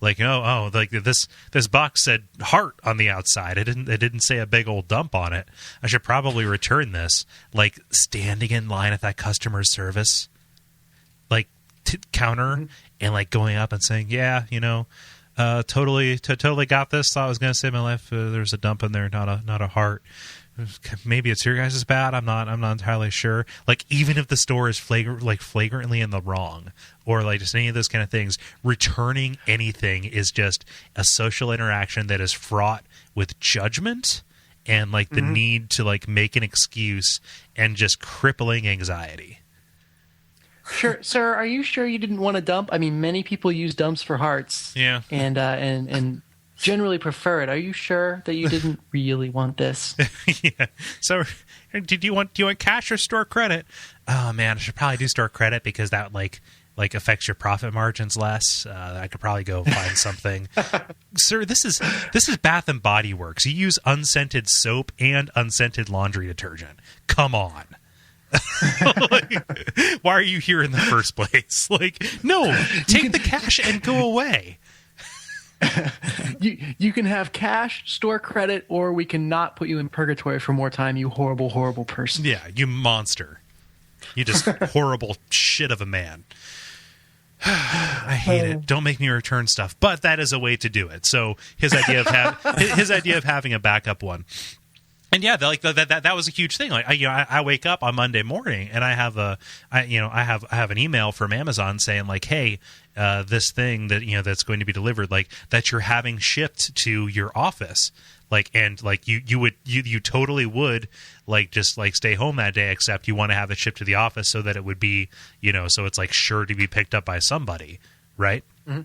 Speaker 1: Like, like this box said heart on the outside. It didn't say a big old dump on it. I should probably return this. Like standing in line at that customer service, like counter, and like going up and saying, yeah, totally got this. Thought I was going to save my life. There's a dump in there, not a heart. Maybe it's your guys' bad. I'm not entirely sure. Like even if the store is flagrantly in the wrong, or like just any of those kind of things, returning anything is just a social interaction that is fraught with judgment and like the need to like make an excuse and just crippling anxiety.
Speaker 2: Sure, sir. Are you sure you didn't want a dump? I mean, many people use dumps for hearts.
Speaker 1: Yeah,
Speaker 2: and generally prefer it. Are you sure that you didn't really want this?
Speaker 1: Yeah. So, do you want cash or store credit? Oh man, I should probably do store credit because that like affects your profit margins less. I could probably go find something. Sir, this is Bath and Body Works. You use unscented soap and unscented laundry detergent. Come on. Why are you here in the first place? Like, no, take the cash and go away.
Speaker 2: You can have cash, store credit, or we can not put you in purgatory for more time, you horrible, horrible person.
Speaker 1: Yeah, you monster. You just horrible shit of a man. I hate it. Don't make me return stuff. But that is a way to do it. So his idea of having a backup one. And yeah, that was a huge thing. Like I wake up on Monday morning and I have an email from Amazon saying like, hey, this thing that that's going to be delivered, like that you're having shipped to your office, like, and like you totally would like just like stay home that day, except you want to have it shipped to the office so that it would be so it's like sure to be picked up by somebody, right? Mm-hmm.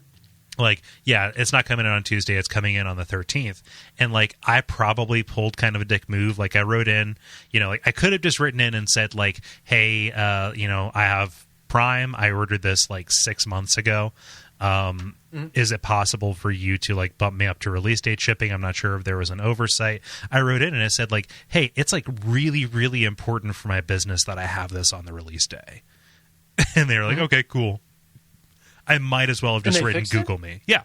Speaker 1: Like, yeah, it's not coming in on Tuesday. It's coming in on the 13th. And, like, I probably pulled kind of a dick move. Like, I wrote in, like, I could have just written in and said, like, hey, I have Prime. I ordered this, like, 6 months ago. Is it possible for you to, like, bump me up to release date shipping? I'm not sure if there was an oversight. I wrote in and I said, like, hey, it's, like, really, really important for my business that I have this on the release day. And they were like, okay, cool. I might as well have just written Google me. Yeah.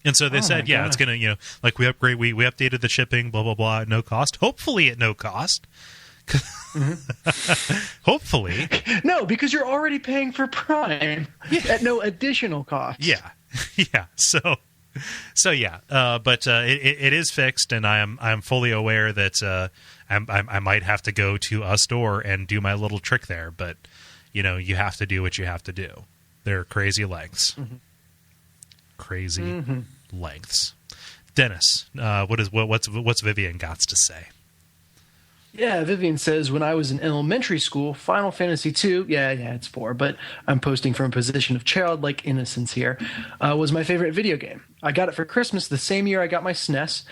Speaker 1: And so they said, yeah, it's going to, like we updated the shipping, blah, blah, blah, at no cost. Hopefully at no cost. Hopefully.
Speaker 2: No, because you're already paying for Prime at no additional cost.
Speaker 1: Yeah. Yeah. So yeah. But it is fixed, and I'm fully aware that I might have to go to a store and do my little trick there. But, you have to do what you have to do. They're crazy lengths. Mm-hmm. Crazy lengths. Dennis, what's Vivian got to say?
Speaker 2: Yeah, Vivian says, when I was in elementary school, Final Fantasy II, yeah, it's 4, but I'm posting from a position of childlike innocence here, was my favorite video game. I got it for Christmas the same year I got my SNES,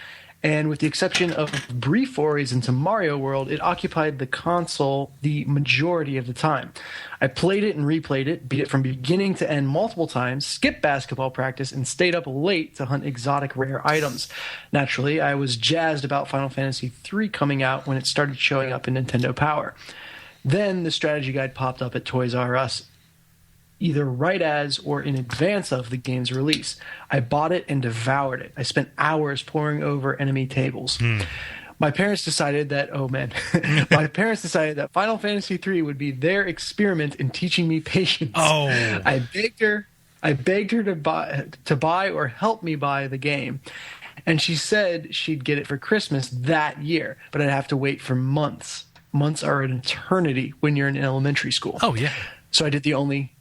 Speaker 2: and with the exception of brief forays into Mario World, it occupied the console the majority of the time. I played it and replayed it, beat it from beginning to end multiple times, skipped basketball practice, and stayed up late to hunt exotic rare items. Naturally, I was jazzed about Final Fantasy III coming out when it started showing up in Nintendo Power. Then the strategy guide popped up at Toys R Us, either right as or in advance of the game's release. I bought it and devoured it. I spent hours poring over enemy tables. My parents decided that, Final Fantasy III would be their experiment in teaching me patience.
Speaker 1: Oh.
Speaker 2: I begged her to buy or help me buy the game. And she said she'd get it for Christmas that year, but I'd have to wait for months. Months are an eternity when you're in elementary school.
Speaker 1: Oh, yeah.
Speaker 2: So I did the only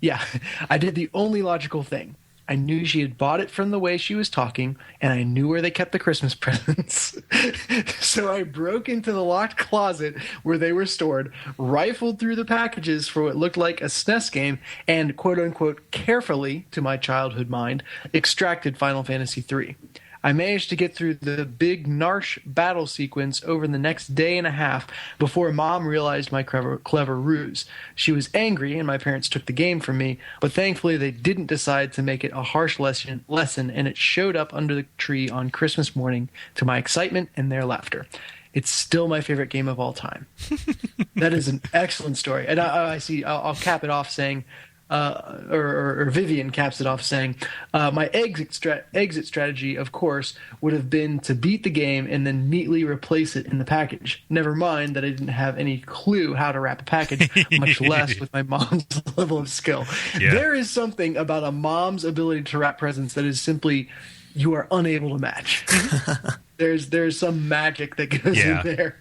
Speaker 2: logical thing. I knew she had bought it from the way she was talking, and I knew where they kept the Christmas presents. So I broke into the locked closet where they were stored, rifled through the packages for what looked like a SNES game, and quote-unquote carefully, to my childhood mind, extracted Final Fantasy III. I managed to get through the big Narsh battle sequence over the next day and a half before Mom realized my clever ruse. She was angry, and my parents took the game from me, but thankfully they didn't decide to make it a harsh lesson, and it showed up under the tree on Christmas morning to my excitement and their laughter. It's still my favorite game of all time. That is an excellent story. And I'll cap it off saying... or Vivian caps it off saying, my exit strategy, of course, would have been to beat the game and then neatly replace it in the package. Never mind that I didn't have any clue how to wrap a package, much less with my mom's level of skill. Yeah. There is something about a mom's ability to wrap presents that is simply you are unable to match. There's some magic that goes in there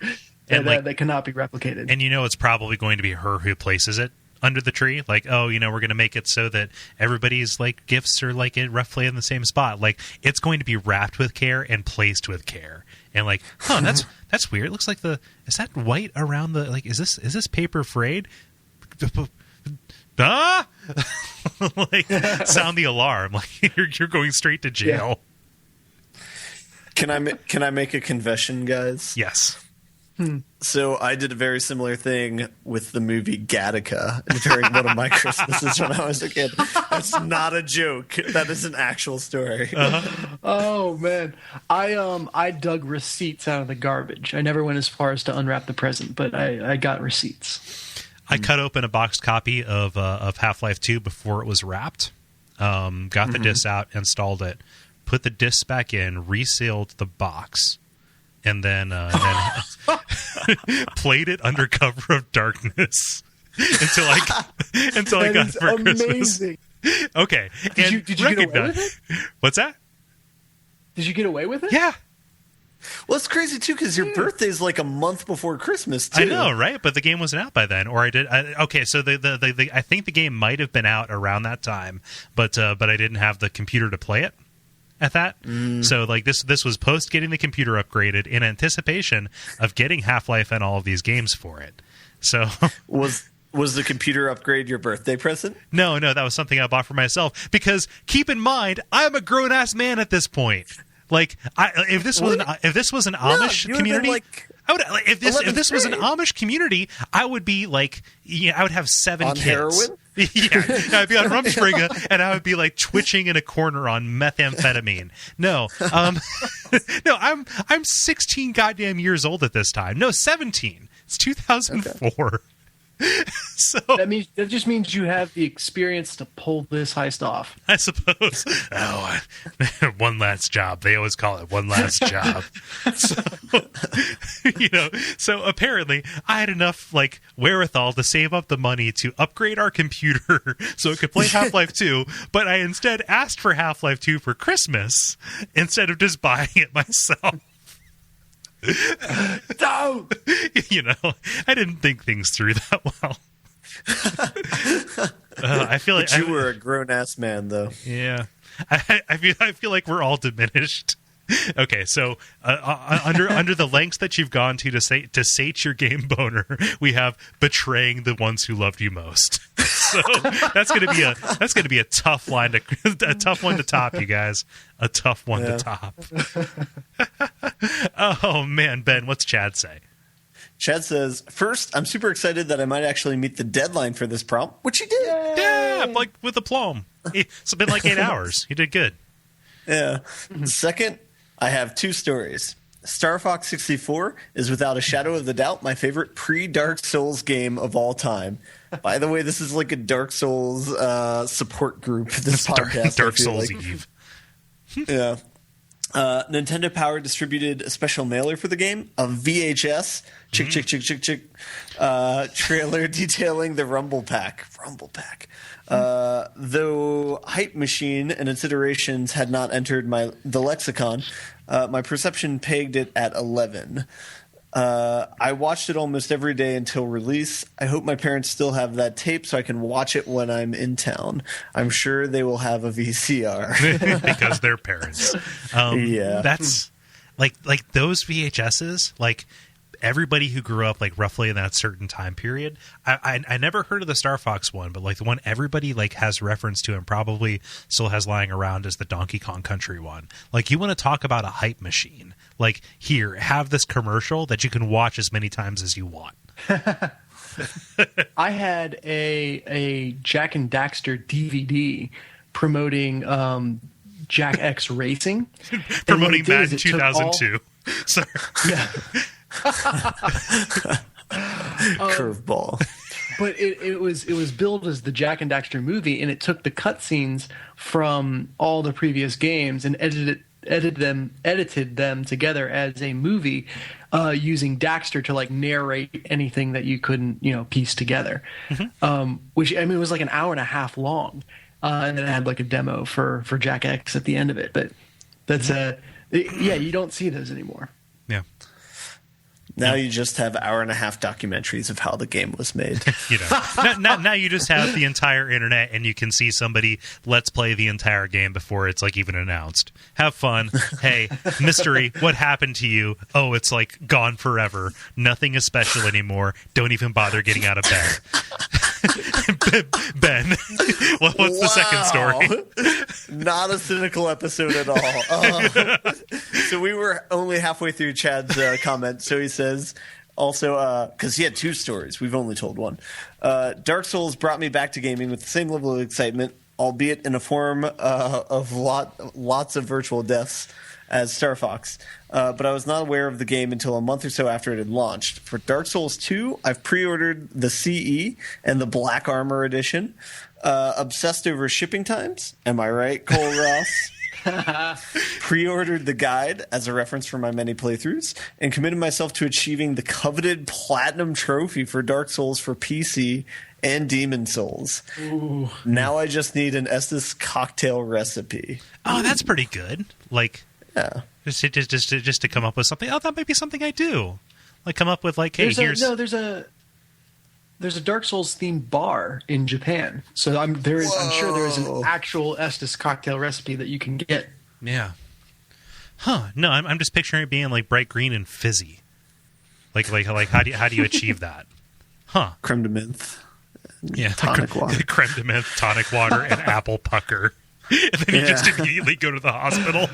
Speaker 2: that cannot be replicated.
Speaker 1: And it's probably going to be her who places it under the tree, like, we're going to make it so that everybody's like gifts are like roughly in the same spot. Like, it's going to be wrapped with care and placed with care. And like, that's weird. It looks like is that white around the, like, is this paper frayed? Ah! Like, sound the alarm. Like, you're going straight to jail.
Speaker 3: Yeah. Can I make a confession, guys?
Speaker 1: Yes.
Speaker 3: So I did a very similar thing with the movie Gattaca during one of my Christmases when I was a kid. That's not a joke. That is an actual story.
Speaker 1: Uh-huh.
Speaker 2: Oh man, I dug receipts out of the garbage. I never went as far as to unwrap the present, but I got receipts.
Speaker 1: I cut open a boxed copy of Half-Life 2 before it was wrapped. Got the disc out, installed it, put the disc back in, resealed the box. And then played it under cover of darkness until I got it for
Speaker 2: amazing.
Speaker 1: Christmas. Okay.
Speaker 2: Did you get away with it?
Speaker 1: What's that?
Speaker 2: Did you get away with it?
Speaker 1: Yeah.
Speaker 3: Well, it's crazy too because your birthday's like a month before Christmas too.
Speaker 1: I know, right? But the game wasn't out by then, or okay. So I think the game might have been out around that time, but I didn't have the computer to play it at that. So like this was post getting the computer upgraded in anticipation of getting Half-Life and all of these games for it. So
Speaker 3: was the computer upgrade your birthday present?
Speaker 1: No, that was something I bought for myself because keep in mind I'm a grown ass man at this point. Like if this was an Amish community, I would if this was an Amish community, I would be like I would have 7
Speaker 3: on
Speaker 1: kids.
Speaker 3: Heroin?
Speaker 1: Yeah, I'd be on Rumspringa and I would be like twitching in a corner on methamphetamine. No, no, I'm 16 goddamn years old at this time. No, 17. It's 2004. Okay. So
Speaker 2: that just means you have the experience to pull this heist off.
Speaker 1: I suppose. One last job. They always call it one last job. So apparently I had enough like wherewithal to save up the money to upgrade our computer so it could play Half-Life 2, but I instead asked for Half-Life 2 for Christmas instead of just buying it myself.
Speaker 2: Don't.
Speaker 1: I didn't think things through that well. I feel like
Speaker 3: you were a grown-ass man, though.
Speaker 1: Yeah, I feel like we're all diminished. Okay, so under the lengths that you've gone to sate your game boner, we have betraying the ones who loved you most. So that's gonna be a tough one to top, you guys. A tough one to top. Oh man, Ben, what's Chad say?
Speaker 3: Chad says, first, I'm super excited that I might actually meet the deadline for this prompt, which he did.
Speaker 1: Yeah, like with aplomb. It's been like 8 hours. You did good.
Speaker 3: Yeah. Second, I have 2 stories. Star Fox 64 is without a shadow of the doubt my favorite pre-Dark Souls game of all time. By the way, this is like a Dark Souls support group. This podcast,
Speaker 1: Dark Souls Eve.
Speaker 3: Yeah. Nintendo Power distributed a special mailer for the game, a VHS trailer detailing the Rumble Pack. Though Hype Machine and its iterations had not entered the lexicon, my perception pegged it at 11. I watched it almost every day until release. I hope my parents still have that tape so I can watch it when I'm in town. I'm sure they will have a VCR.
Speaker 1: Because they're parents.
Speaker 3: Yeah.
Speaker 1: That's like those VHSs, like everybody who grew up like roughly in that certain time period. I never heard of the Star Fox one, but like the one everybody like has reference to and probably still has lying around is the Donkey Kong Country one. Like, you want to talk about a hype machine. Like, here, have this commercial that you can watch as many times as you want.
Speaker 2: I had a Jack and Daxter DVD promoting Jack X Racing.
Speaker 1: Promoting that in 2002. Sorry.
Speaker 2: Yeah.
Speaker 3: Curveball.
Speaker 2: But it was billed as the Jack and Daxter movie, and it took the cutscenes from all the previous games and edited them together as a movie, using Daxter to like narrate anything that you couldn't piece together. Mm-hmm. Which, I mean, it was like an hour and a half long, and then it had like a demo for Jack X at the end of it. But that's you don't see those anymore.
Speaker 1: Yeah.
Speaker 3: Now you just have hour and a half documentaries of how the game was made.
Speaker 1: Now you just have the entire internet, and you can see somebody let's play the entire game before it's like even announced. Have fun. Hey, mystery. What happened to you? Oh, it's like gone forever. Nothing is special anymore. Don't even bother getting out of bed. Ben, what's the second story?
Speaker 3: Not a cynical episode at all. So we were only halfway through Chad's comment. So he says, also, because he had two stories. We've only told one. Dark Souls brought me back to gaming with the same level of excitement, albeit in a form of lots of virtual deaths as Star Fox. But I was not aware of the game until a month or so after it had launched. For Dark Souls 2, I've pre-ordered the CE and the Black Armor Edition. Obsessed over shipping times. Am I right, Cole Ross? Pre-ordered the guide as a reference for my many playthroughs and committed myself to achieving the coveted Platinum Trophy for Dark Souls for PC and Demon Souls. Ooh. Now I just need an Estus cocktail recipe.
Speaker 1: Oh, that's pretty good. Like...
Speaker 3: Yeah.
Speaker 1: Just to come up with something. Oh, that might be something I do. Like, come up with like, hey, there's a Dark Souls themed bar in Japan. So I'm sure there is an actual Estus cocktail recipe that you can get. Yeah. Huh? No, I'm just picturing it being like bright green and fizzy. Like how do you achieve that? Huh?
Speaker 3: Creme de menthe.
Speaker 1: Yeah.
Speaker 3: Tonic water.
Speaker 1: Creme de menthe, tonic water, and apple pucker. And then you just immediately go to the hospital.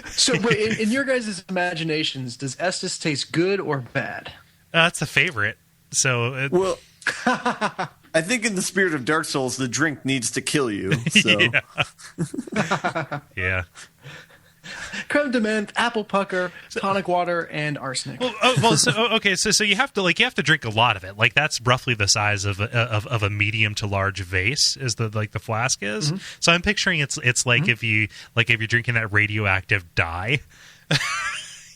Speaker 2: So, wait, in your guys' imaginations, does Estus taste good or bad?
Speaker 1: It's a favorite. So,
Speaker 3: well, I think in the spirit of Dark Souls, the drink needs to kill you. So.
Speaker 1: Yeah.
Speaker 2: Creme de menthe, apple pucker, tonic water, and arsenic.
Speaker 1: So you have to drink a lot of it. Like, that's roughly the size of a medium to large vase is the flask is. Mm-hmm. So I'm picturing it's like mm-hmm. if you're drinking that radioactive dye.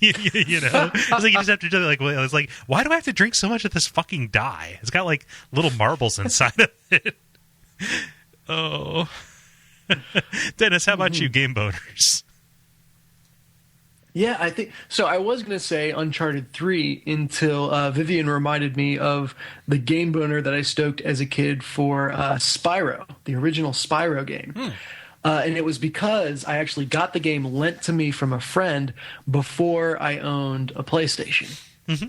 Speaker 1: you know, it's like you just have to do it's like, why do I have to drink so much of this fucking dye? It's got like little marbles inside of it. Oh, Dennis, how about you, game boners?
Speaker 2: Yeah, I think so. I was going to say Uncharted 3 until Vivian reminded me of the game boner that I stoked as a kid for Spyro, the original Spyro game. And it was because I actually got the game lent to me from a friend before I owned a PlayStation. Mm-hmm.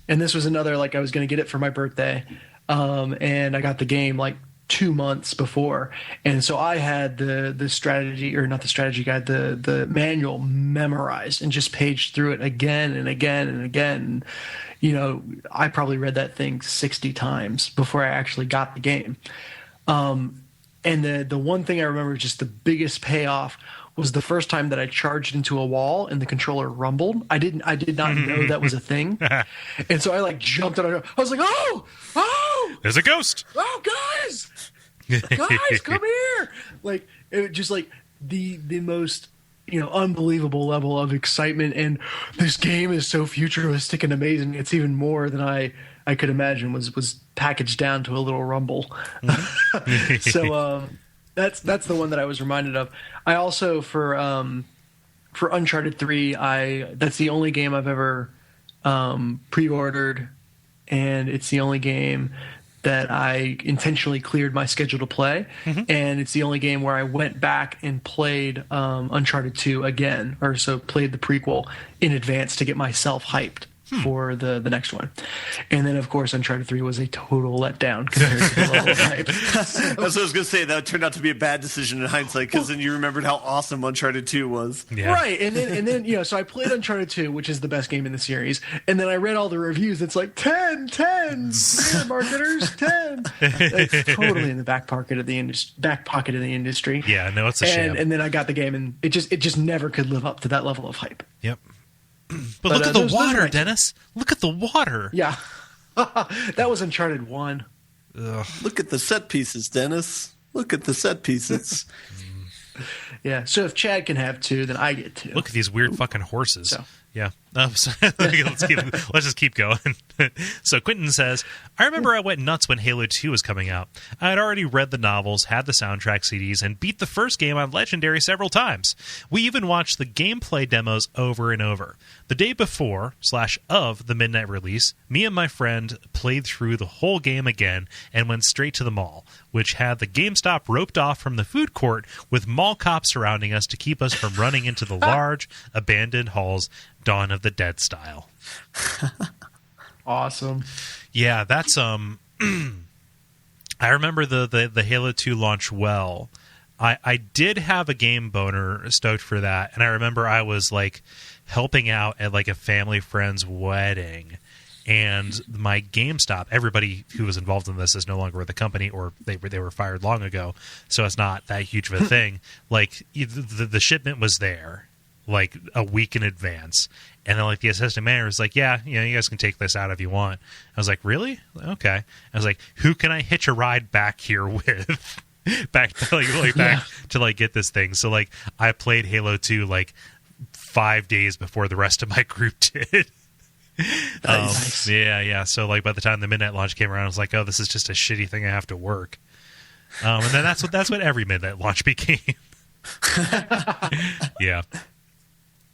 Speaker 2: And this was another, like, I was going to get it for my birthday. And I got the game, like, 2 months before, and so I had the strategy, or not the strategy guide, the manual memorized and just paged through it again and again and again. You know, I probably read that thing 60 times before I actually got the game. And the one thing I remember, just the biggest payoff, was the first time that I charged into a wall and the controller rumbled. I did not know that was a thing, and so I like jumped out. I was like, "Oh,
Speaker 1: there's a ghost!
Speaker 2: Oh, guys, come here!" Like, it just like the most unbelievable level of excitement. And this game is so futuristic and amazing. It's even more than I could imagine was packaged down to a little rumble. So that's the one that I was reminded of. I also, for for Uncharted 3, that's the only game I've ever pre-ordered, and it's the only game that I intentionally cleared my schedule to play, and it's the only game where I went back and played Uncharted 2 again, or so played the prequel in advance to get myself hyped for the next one. And then, of course, Uncharted 3 was a total letdown compared to the level of hype.
Speaker 3: That's what I was going to say. That turned out to be a bad decision in hindsight, because then you remembered how awesome Uncharted 2 was.
Speaker 2: Yeah. Right. And then so I played Uncharted 2, which is the best game in the series. And then I read all the reviews. It's like 10, man, marketers, 10. It's totally in the back pocket of the industry.
Speaker 1: Yeah, no, it's a shame.
Speaker 2: And then I got the game, and it just never could live up to that level of hype.
Speaker 1: Yep. But look at the water, Dennis. Look at the water.
Speaker 2: Yeah. That was Uncharted 1.
Speaker 1: Ugh.
Speaker 3: Look at the set pieces, Dennis. Look at the set pieces.
Speaker 2: Yeah. So if Chad can have 2, then I get 2.
Speaker 1: Look at these weird fucking horses.
Speaker 2: So.
Speaker 1: Yeah. Let's just keep going. So Quentin says, I remember I went nuts when Halo 2 was coming out. I had already read the novels, had the soundtrack CDs, and beat the first game on Legendary several times. We even watched the gameplay demos over and over. The day before / of the midnight release, me and my friend played through the whole game again and went straight to the mall, which had the GameStop roped off from the food court with mall cops surrounding us to keep us from running into the large, abandoned halls, Dawn of the Dead style.
Speaker 2: Awesome.
Speaker 1: Yeah, that's I remember the Halo 2 launch well. I did have a game boner stoked for that, and I remember I was like helping out at like a family friend's wedding, and my GameStop, everybody who was involved in this is no longer with the company, or they were fired long ago, so it's not that huge of a thing. Like the shipment was there like a week in advance, and then like the assistant manager was like, yeah, you guys can take this out if you want. I was like, really? Okay. I was like, who can I hitch a ride back here with? back to like get this thing. So like I played Halo 2 like 5 days before the rest of my group did.
Speaker 2: Nice.
Speaker 1: Yeah. So like by the time the midnight launch came around, I was like, oh, this is just a shitty thing I have to work. And then that's what every midnight launch became. Yeah.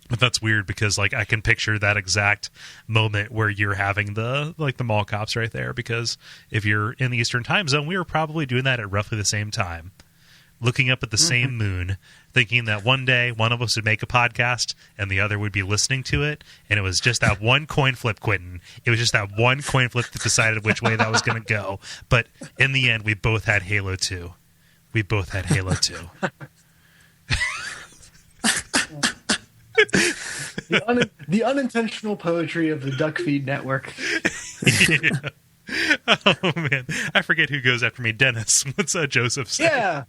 Speaker 1: But that's weird because like I can picture that exact moment where you're having the mall cops right there, because if you're in the Eastern time zone, we were probably doing that at roughly the same time, looking up at the same moon, thinking that one day one of us would make a podcast and the other would be listening to it, and it was just that one coin flip, Quentin. It was just that one coin flip that decided which way that was going to go. But in the end, we both had Halo 2.
Speaker 2: The unintentional poetry of the Duckfeed network.
Speaker 1: Yeah. Oh man, I forget who goes after me. Dennis, what's Joseph say?
Speaker 2: Yeah,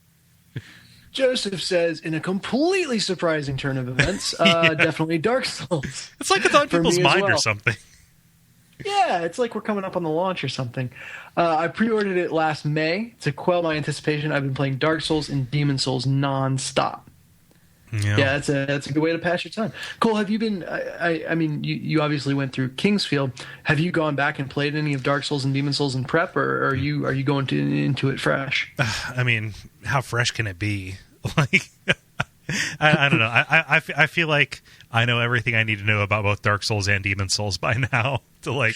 Speaker 2: Joseph says, in a completely surprising turn of events, definitely Dark Souls.
Speaker 1: It's like it's on people's mind or something.
Speaker 2: Yeah, it's like we're coming up on the launch or something. I pre-ordered it last May. To quell my anticipation, I've been playing Dark Souls and Demon Souls nonstop. Yeah, that's a good way to pass your time. Cole, have you been? I mean, you obviously went through Kingsfield. Have you gone back and played any of Dark Souls and Demon Souls in prep, or are you going into it fresh?
Speaker 1: I mean, how fresh can it be? Like, I don't know. I feel like I know everything I need to know about both Dark Souls and Demon Souls by now. To like,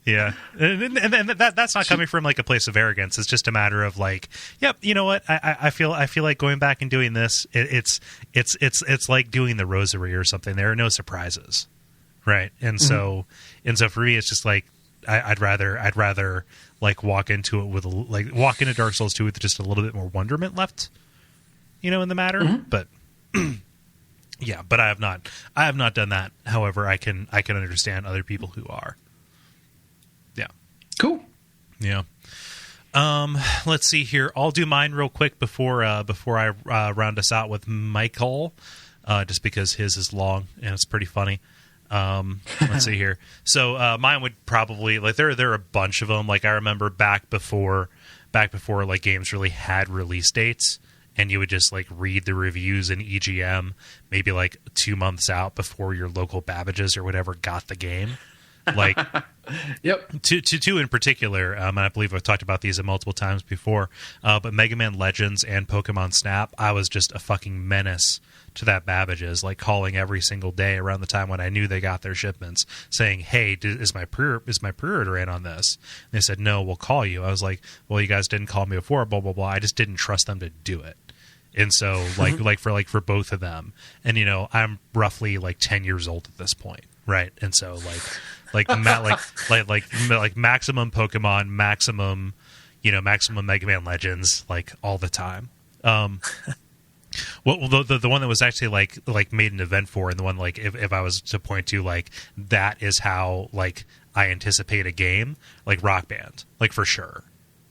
Speaker 1: yeah, and that's not coming from like a place of arrogance. It's just a matter of like, yep, you know what? I feel like going back and doing this. It's like doing the Rosary or something. There are no surprises, right? And so for me, it's just like I'd rather like walk into it with walk into Dark Souls 2 with just a little bit more wonderment left, in the matter. But yeah, but I have not done that. However, I can understand other people who are. Yeah.
Speaker 2: Cool.
Speaker 1: Yeah. Let's see here. I'll do mine real quick before I round us out with Michael, just because his is long and it's pretty funny. Let's see here. So mine would probably like there are a bunch of them. Like I remember back before like games really had release dates, and you would just like read the reviews in EGM maybe like 2 months out before your local Babbage's or whatever got the game. Like,
Speaker 2: Yep.
Speaker 1: two in particular, and I believe I've talked about these multiple times before, but Mega Man Legends and Pokemon Snap, I was just a fucking menace to that Babbage's, like calling every single day around the time when I knew they got their shipments, saying, "Hey, is my pre-order in on this?" And they said, "No, we'll call you." I was like, "Well, you guys didn't call me before, blah blah blah." I just didn't trust them to do it. And so, for both of them, and I'm roughly like 10 years old at this point, right? And so, like maximum Pokemon, maximum Mega Man Legends, like all the time. Well, the one that was actually like made an event for, and the one like if I was to point to like that is how like I anticipate a game, like Rock Band, like for sure,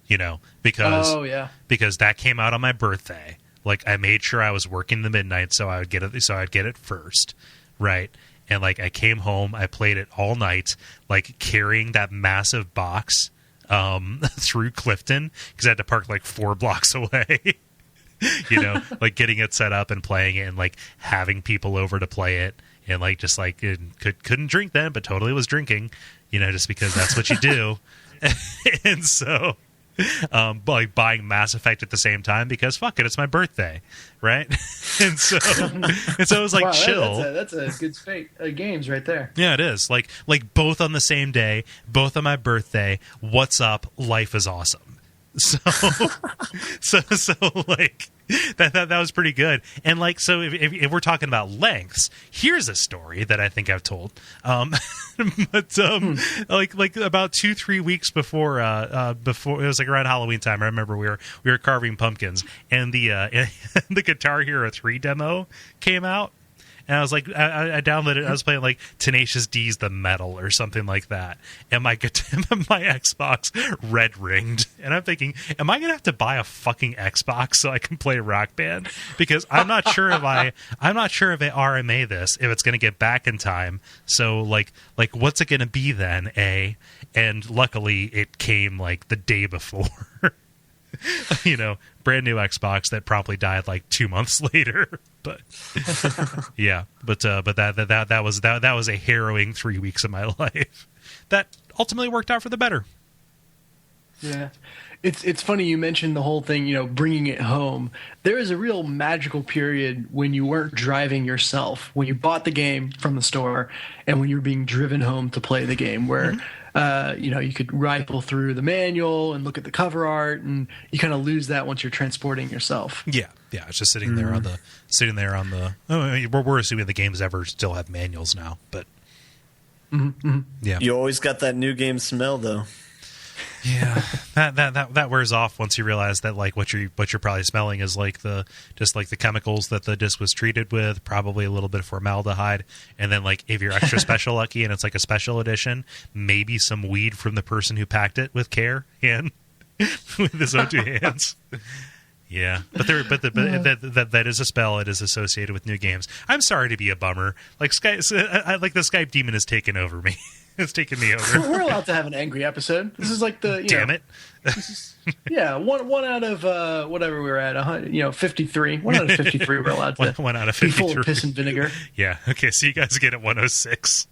Speaker 1: because that came out on my birthday. Like I made sure I was working the midnight so I'd get it first, right? And like I came home, I played it all night, like carrying that massive box through Clifton because I had to park like 4 blocks away. Like getting it set up and playing it, and like having people over to play it, and like just like couldn't drink then, but totally was drinking, just because that's what you do. And so like buying Mass Effect at the same time because fuck it, it's my birthday, right? and so it was like, wow, chill.
Speaker 2: That's a good spate of games right there.
Speaker 1: Yeah, it is. Like both on the same day, both on my birthday. What's up? Life is awesome. So like that was pretty good. And like, so if we're talking about lengths, here's a story that I think I've told. But like about 2-3 weeks before it was like around Halloween time. I remember we were carving pumpkins, and the Guitar Hero 3 demo came out. And I was like, I downloaded it. I was playing like Tenacious D's The Metal or something like that. And my Xbox red ringed. And I'm thinking, am I going to have to buy a fucking Xbox so I can play Rock Band? Because I'm not sure if I RMA this, if it's going to get back in time. So like what's it going to be then, eh? And luckily it came like the day before. Brand new Xbox that promptly died like 2 months later. But yeah, but that was a harrowing 3 weeks of my life that ultimately worked out for the better.
Speaker 2: Yeah, it's funny you mentioned the whole thing, bringing it home. There is a real magical period when you weren't driving yourself, when you bought the game from the store, and when you were being driven home to play the game, where you could rifle through the manual and look at the cover art, and you kind of lose that once you're transporting yourself. Yeah, it's just sitting there on the. We're assuming the games ever still have manuals now, but yeah,
Speaker 3: you always got that new game smell though.
Speaker 1: Yeah, that wears off once you realize that like what you're probably smelling is like the chemicals that the disc was treated with, probably a little bit of formaldehyde, and then like if you're extra special lucky and it's like a special edition, maybe some weed from the person who packed it with care and with his own 2 hands. Yeah, but that is a spell. It is associated with new games. I'm sorry to be a bummer. Like the Skype demon has taken over me. It's taken me over.
Speaker 2: We're allowed to have an angry episode. This is like the
Speaker 1: damn it.
Speaker 2: One out of whatever we were at, 53. 1 out of 53 we're allowed to.
Speaker 1: One out of 53.
Speaker 2: Be full of piss and vinegar.
Speaker 1: Yeah. Okay. So you guys get at 106.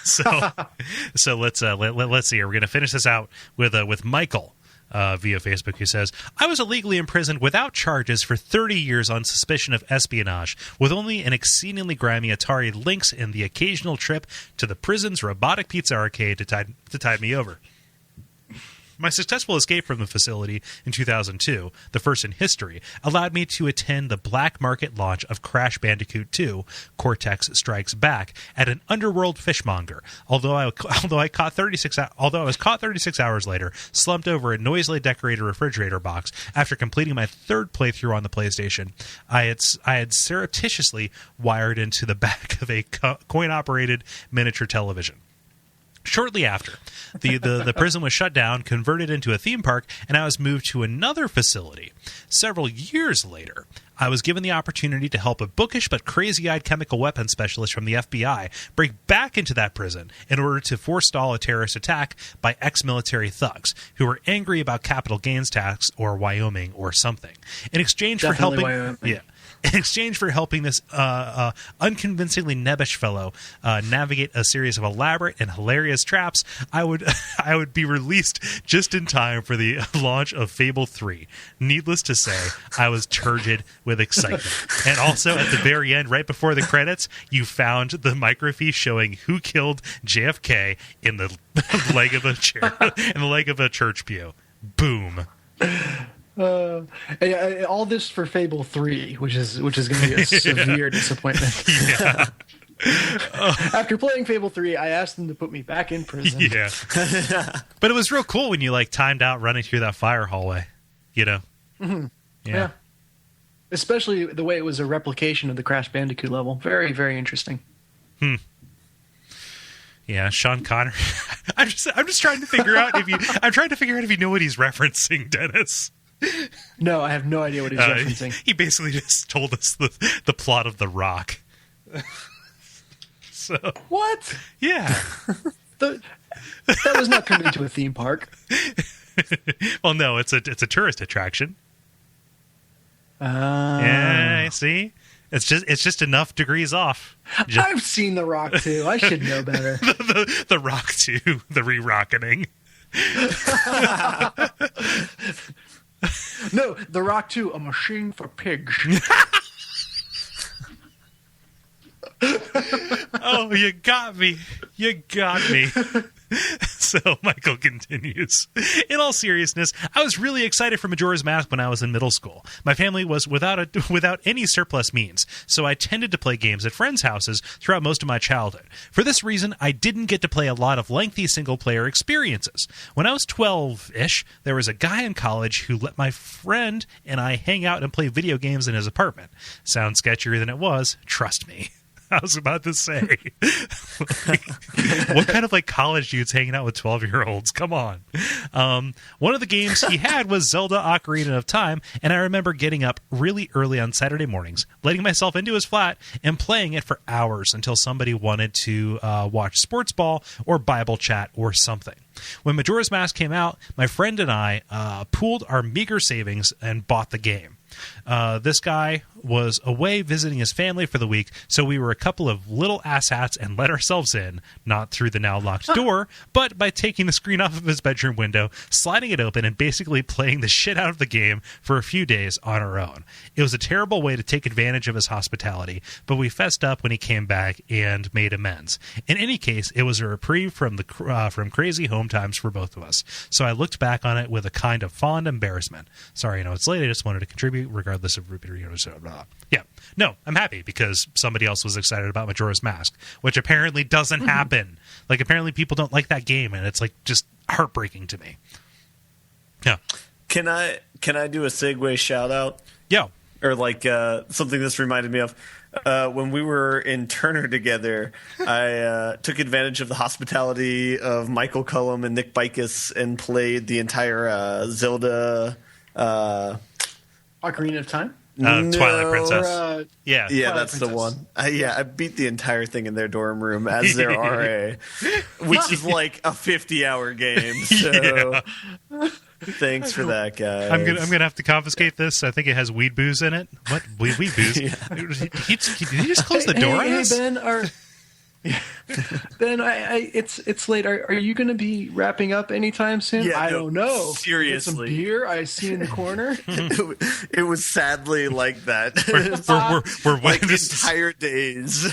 Speaker 1: So let's see here. We're gonna finish this out with Michael. Via Facebook, who says, I was illegally imprisoned without charges for 30 years on suspicion of espionage, with only an exceedingly grimy Atari Lynx and the occasional trip to the prison's robotic pizza arcade to tide me over. My successful escape from the facility in 2002, the first in history, allowed me to attend the black market launch of Crash Bandicoot 2, Cortex Strikes Back, at an underworld fishmonger. Although I was caught 36 hours later, slumped over a noisily decorated refrigerator box after completing my 3rd playthrough on the PlayStation, I had surreptitiously wired into the back of a coin-operated miniature television. Shortly after, the prison was shut down, converted into a theme park, and I was moved to another facility. Several years later, I was given the opportunity to help a bookish but crazy-eyed chemical weapons specialist from the FBI break back into that prison in order to forestall a terrorist attack by ex-military thugs who were angry about capital gains tax or Wyoming or something. In exchange for helping...
Speaker 2: Wyoming.
Speaker 1: Yeah. In exchange for helping this unconvincingly nebbish fellow navigate a series of elaborate and hilarious traps, I would be released just in time for the launch of Fable 3. Needless to say, I was turgid with excitement. And also, at the very end, right before the credits, you found the microfiche showing who killed JFK in the leg of a chair, in the leg of a church pew. Boom.
Speaker 2: All this for Fable 3, which is going to be a severe disappointment.
Speaker 1: Yeah.
Speaker 2: After playing Fable 3, I asked them to put me back in prison.
Speaker 1: Yeah. But it was real cool when you like timed out running through that fire hallway, you know?
Speaker 2: Mm-hmm. Yeah. Especially the way it was a replication of the Crash Bandicoot level. Very, very interesting.
Speaker 1: Yeah, Sean Connery. I'm just trying to figure out if you know what he's referencing, Dennis.
Speaker 2: No, I have no idea what he's referencing.
Speaker 1: He basically just told us the plot of The Rock. So
Speaker 2: what?
Speaker 1: Yeah.
Speaker 2: That was not turned into a theme park.
Speaker 1: Well, no, it's a tourist attraction. Yeah, see? It's just enough degrees off.
Speaker 2: I've seen The Rock too. I should know better.
Speaker 1: the Rock 2, the re-rocketing.
Speaker 2: No, The Rock 2, a machine for pigs.
Speaker 1: Oh, you got me. You got me. So Michael continues. In all seriousness, I was really excited for Majora's Mask when I was in middle school. My family was without any surplus means, so I tended to play games at friends' houses throughout most of my childhood. For this reason, I didn't get to play a lot of lengthy single-player experiences. When I was 12-ish, there was a guy in college who let my friend and I hang out and play video games in his apartment. Sounds sketchier than it was, trust me. I was about to say, what kind of like college dudes hanging out with 12-year-olds? Come on. One of the games he had was Zelda Ocarina of Time, and I remember getting up really early on Saturday mornings, letting myself into his flat, and playing it for hours until somebody wanted to watch sports ball or Bible chat or something. When Majora's Mask came out, my friend and I pooled our meager savings and bought the game. This guy was away visiting his family for the week, so we were a couple of little asshats and let ourselves in, not through the now locked door, but by taking the screen off of his bedroom window, sliding it open, and basically playing the shit out of the game for a few days on our own. It was a terrible way to take advantage of his hospitality, but we fessed up when he came back and made amends. In any case, it was a reprieve from crazy home times for both of us, so I looked back on it with a kind of fond embarrassment. Sorry, I know it's late, I just wanted to contribute regardless of yeah, no, I'm happy because somebody else was excited about Majora's Mask, which apparently doesn't happen. Like, apparently people don't like that game, and it's like just heartbreaking to me. Yeah.
Speaker 3: Can I do a segue shout out?
Speaker 1: Yeah.
Speaker 3: Or like something this reminded me of. When we were in Turner together, I took advantage of the hospitality of Michael Cullum and Nick Bicus and played the entire Zelda
Speaker 2: Ocarina of Time?
Speaker 1: Twilight Princess.
Speaker 3: Yeah,
Speaker 2: Twilight
Speaker 3: that's
Speaker 2: Princess.
Speaker 3: The one. I beat the entire thing in their dorm room as their RA, which is like a 50-hour game. So thanks for that, guys.
Speaker 1: I'm gonna have to confiscate this. I think it has weed booze in it. What weed booze? Did he just close the door on us?
Speaker 2: Hey, Ben, Ben, it's late. Are you going to be wrapping up anytime soon?
Speaker 3: Yeah,
Speaker 2: I don't know.
Speaker 3: Seriously,
Speaker 2: get some beer I see in the corner.
Speaker 3: It was sadly like that.
Speaker 1: We're
Speaker 3: like entire days.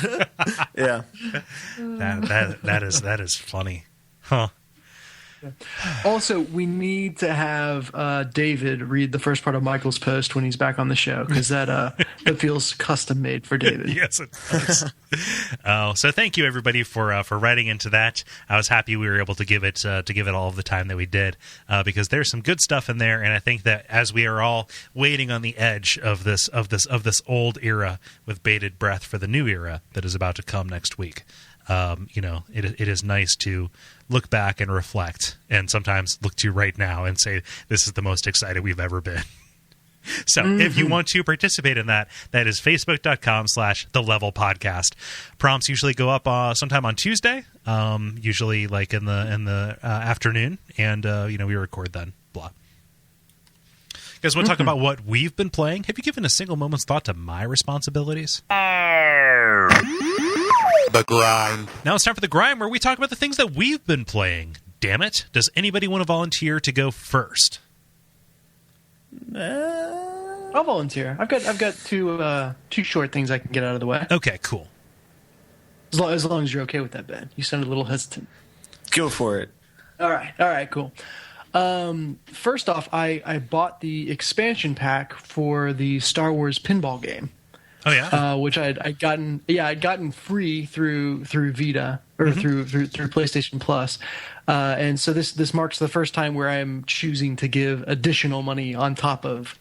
Speaker 3: Yeah,
Speaker 1: that is funny, huh?
Speaker 2: Also, we need to have David read the first part of Michael's post when he's back on the show, because that feels custom made for David.
Speaker 1: Yes, it does. So thank you everybody for writing into that. I was happy we were able to give it all of the time that we did, because there's some good stuff in there, and I think that as we are all waiting on the edge of this old era with bated breath for the new era that is about to come next week. It is nice to look back and reflect, and sometimes look to right now and say, this is the most excited we've ever been. So if you want to participate in that is facebook.com/thelevelpodcast. Prompts usually go up sometime on Tuesday, usually like in the afternoon, and we record then. Blah. guys want to talk about what we've been playing? Have you given a single moment's thought to my responsibilities?
Speaker 4: The grind.
Speaker 1: Now it's time for the grind, where we talk about the things that we've been playing. Damn it. Does anybody want to volunteer to go first?
Speaker 2: I'll volunteer. I've got two short things I can get out of the way.
Speaker 1: Okay, cool.
Speaker 2: As long as you're okay with that, Ben. You sounded a little hesitant.
Speaker 3: Go for it.
Speaker 2: All right, cool. First off, I bought the expansion pack for the Star Wars Pinball game.
Speaker 1: Oh yeah,
Speaker 2: which I'd gotten free through Vita or through PlayStation Plus, and so this marks the first time where I'm choosing to give additional money on top of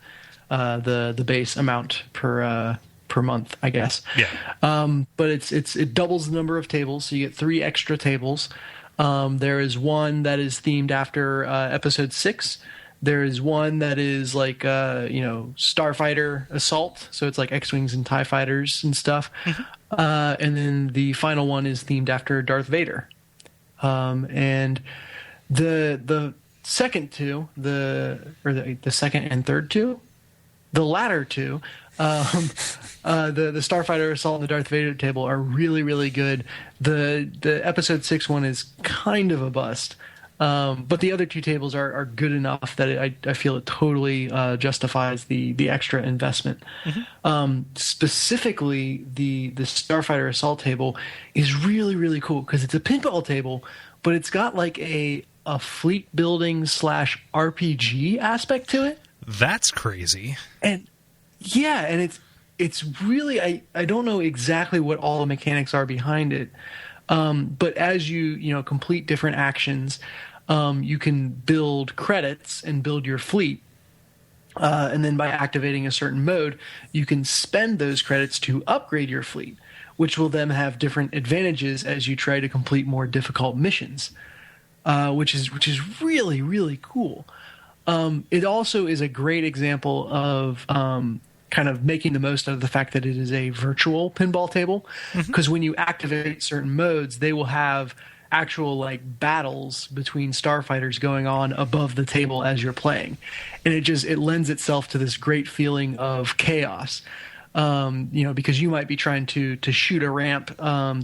Speaker 2: the base amount per month, I guess.
Speaker 1: Yeah.
Speaker 2: But it doubles the number of tables, so you get 3 extra tables. There is one that is themed after Episode 6. There is one that is like, Starfighter Assault. So it's like X-Wings and TIE Fighters and stuff. And then the final one is themed after Darth Vader. And the second two, the second and third two, the latter two, the Starfighter Assault and the Darth Vader table are really, really good. The Episode 6 one is kind of a bust. But the other 2 tables are good enough that I feel it totally justifies the extra investment. Specifically, the Starfighter Assault table is really, really cool because it's a pinball table, but it's got like a fleet building / RPG aspect to it.
Speaker 1: That's crazy.
Speaker 2: And yeah, and it's really I don't know exactly what all the mechanics are behind it. But as you complete different actions, you can build credits and build your fleet. And then by activating a certain mode, you can spend those credits to upgrade your fleet, which will then have different advantages as you try to complete more difficult missions, which is really, really cool. It also is a great example of kind of making the most out of the fact that it is a virtual pinball table, because when you activate certain modes, they will have actual like battles between starfighters going on above the table as you're playing, and it lends itself to this great feeling of chaos. Because you might be trying to shoot a ramp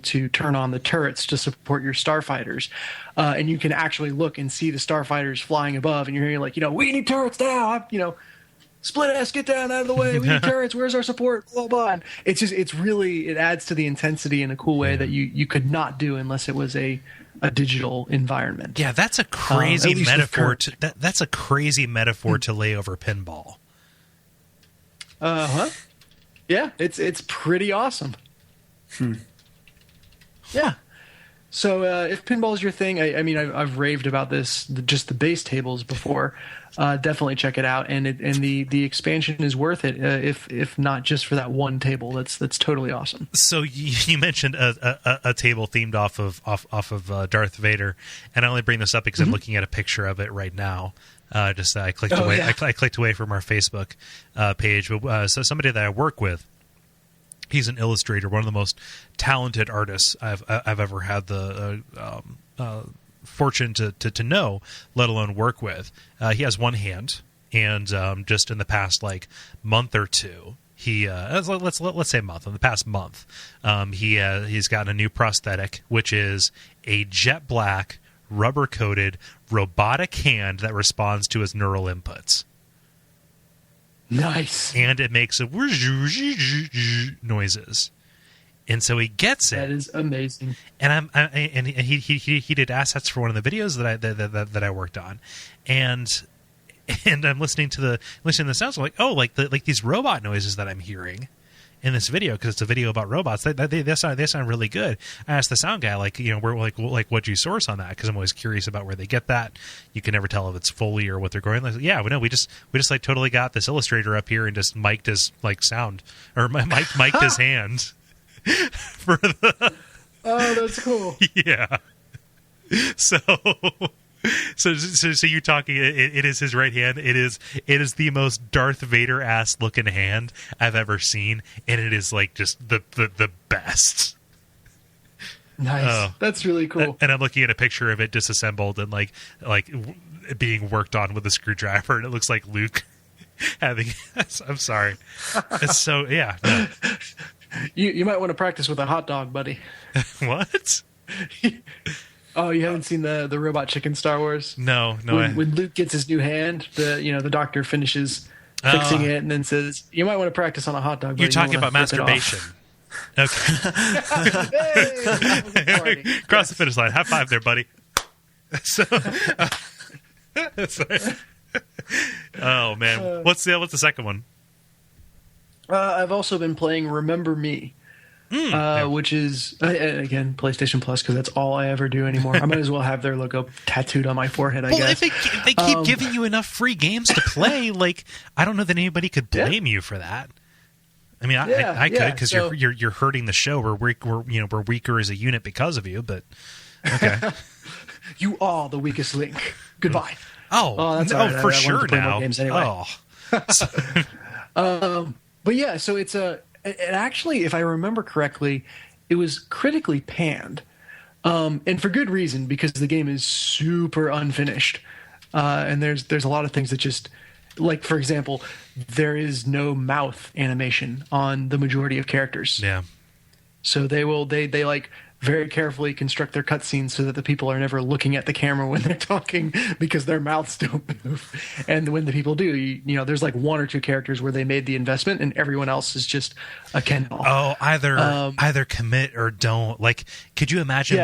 Speaker 2: to turn on the turrets to support your starfighters, and you can actually look and see the starfighters flying above, and you're hearing like, we need turrets now, split S, get down out of the way, we need turrets, where's our support, blah blah. And it adds to the intensity in a cool way that you could not do unless it was a digital environment.
Speaker 1: Yeah, that's a crazy metaphor. That's a crazy metaphor to lay over pinball.
Speaker 2: Yeah, it's pretty awesome. Yeah. So if pinball is your thing, I've raved about this, just the base tables before. Definitely check it out, and the expansion is worth it. If not just for that one table, that's totally awesome.
Speaker 1: So you mentioned a table themed off of Darth Vader, and I only bring this up because I'm looking at a picture of it right now. I clicked away. Yeah. I clicked away from our Facebook page. So somebody that I work with, he's an illustrator, one of the most talented artists I've ever had the fortune to know, let alone work with. He has one hand, and just in the past month or two, he let's say month. In the past month, he's gotten a new prosthetic, which is a jet black, rubber coated robotic hand that responds to his neural inputs.
Speaker 2: Nice.
Speaker 1: And it makes noises. And so he gets it.
Speaker 2: That is amazing.
Speaker 1: And he did assets for one of the videos that I worked on, and I'm listening to the sounds. I'm like, like these robot noises that I'm hearing in this video, because it's a video about robots. They sound really good. I asked the sound guy, what'd you source on that? Because I'm always curious about where they get that. You can never tell if it's Foley or what they're going. We just totally got this illustrator up here and just mic'd his sound, or mic'd his hand.
Speaker 2: Oh, that's cool.
Speaker 1: Yeah. So you're talking. It is his right hand. It is the most Darth Vader ass looking hand I've ever seen, and it is just the best.
Speaker 2: Nice. That's really cool.
Speaker 1: And I'm looking at a picture of it disassembled and being worked on with a screwdriver, and it looks like Luke. having. I'm sorry. It's so No.
Speaker 2: You might want to practice with a hot dog, buddy.
Speaker 1: What?
Speaker 2: Oh, you haven't seen the robot chicken Star Wars?
Speaker 1: No.
Speaker 2: When Luke gets his new hand, the doctor finishes fixing it and then says, "You might want to practice on a hot dog." Buddy.
Speaker 1: You're talking about masturbation. Okay.
Speaker 2: Hey,
Speaker 1: Cross the finish line. High five there, buddy. So, oh man, what's the second one?
Speaker 2: I've also been playing Remember Me, which is again PlayStation Plus because that's all I ever do anymore. I might as well have their logo tattooed on my forehead. I guess.
Speaker 1: If they keep giving you enough free games to play, like I don't know that anybody could blame you for that. I mean, I could because you're hurting the show. We're weaker as a unit because of you. But okay, you
Speaker 2: are the weakest link. Goodbye.
Speaker 1: That's
Speaker 2: right.
Speaker 1: For sure now.
Speaker 2: Games anyway. But yeah, so it actually, if I remember correctly, it was critically panned, and for good reason because the game is super unfinished, and there's a lot of things that just. Like, for example, there is no mouth animation on the majority of characters.
Speaker 1: Yeah.
Speaker 2: So they like very carefully construct their cutscenes so that the people are never looking at the camera when they're talking because their mouths don't move. And when the people do, there's like one or two characters where they made the investment and everyone else is just a Ken doll.
Speaker 1: Oh, either commit or don't. Like, could you imagine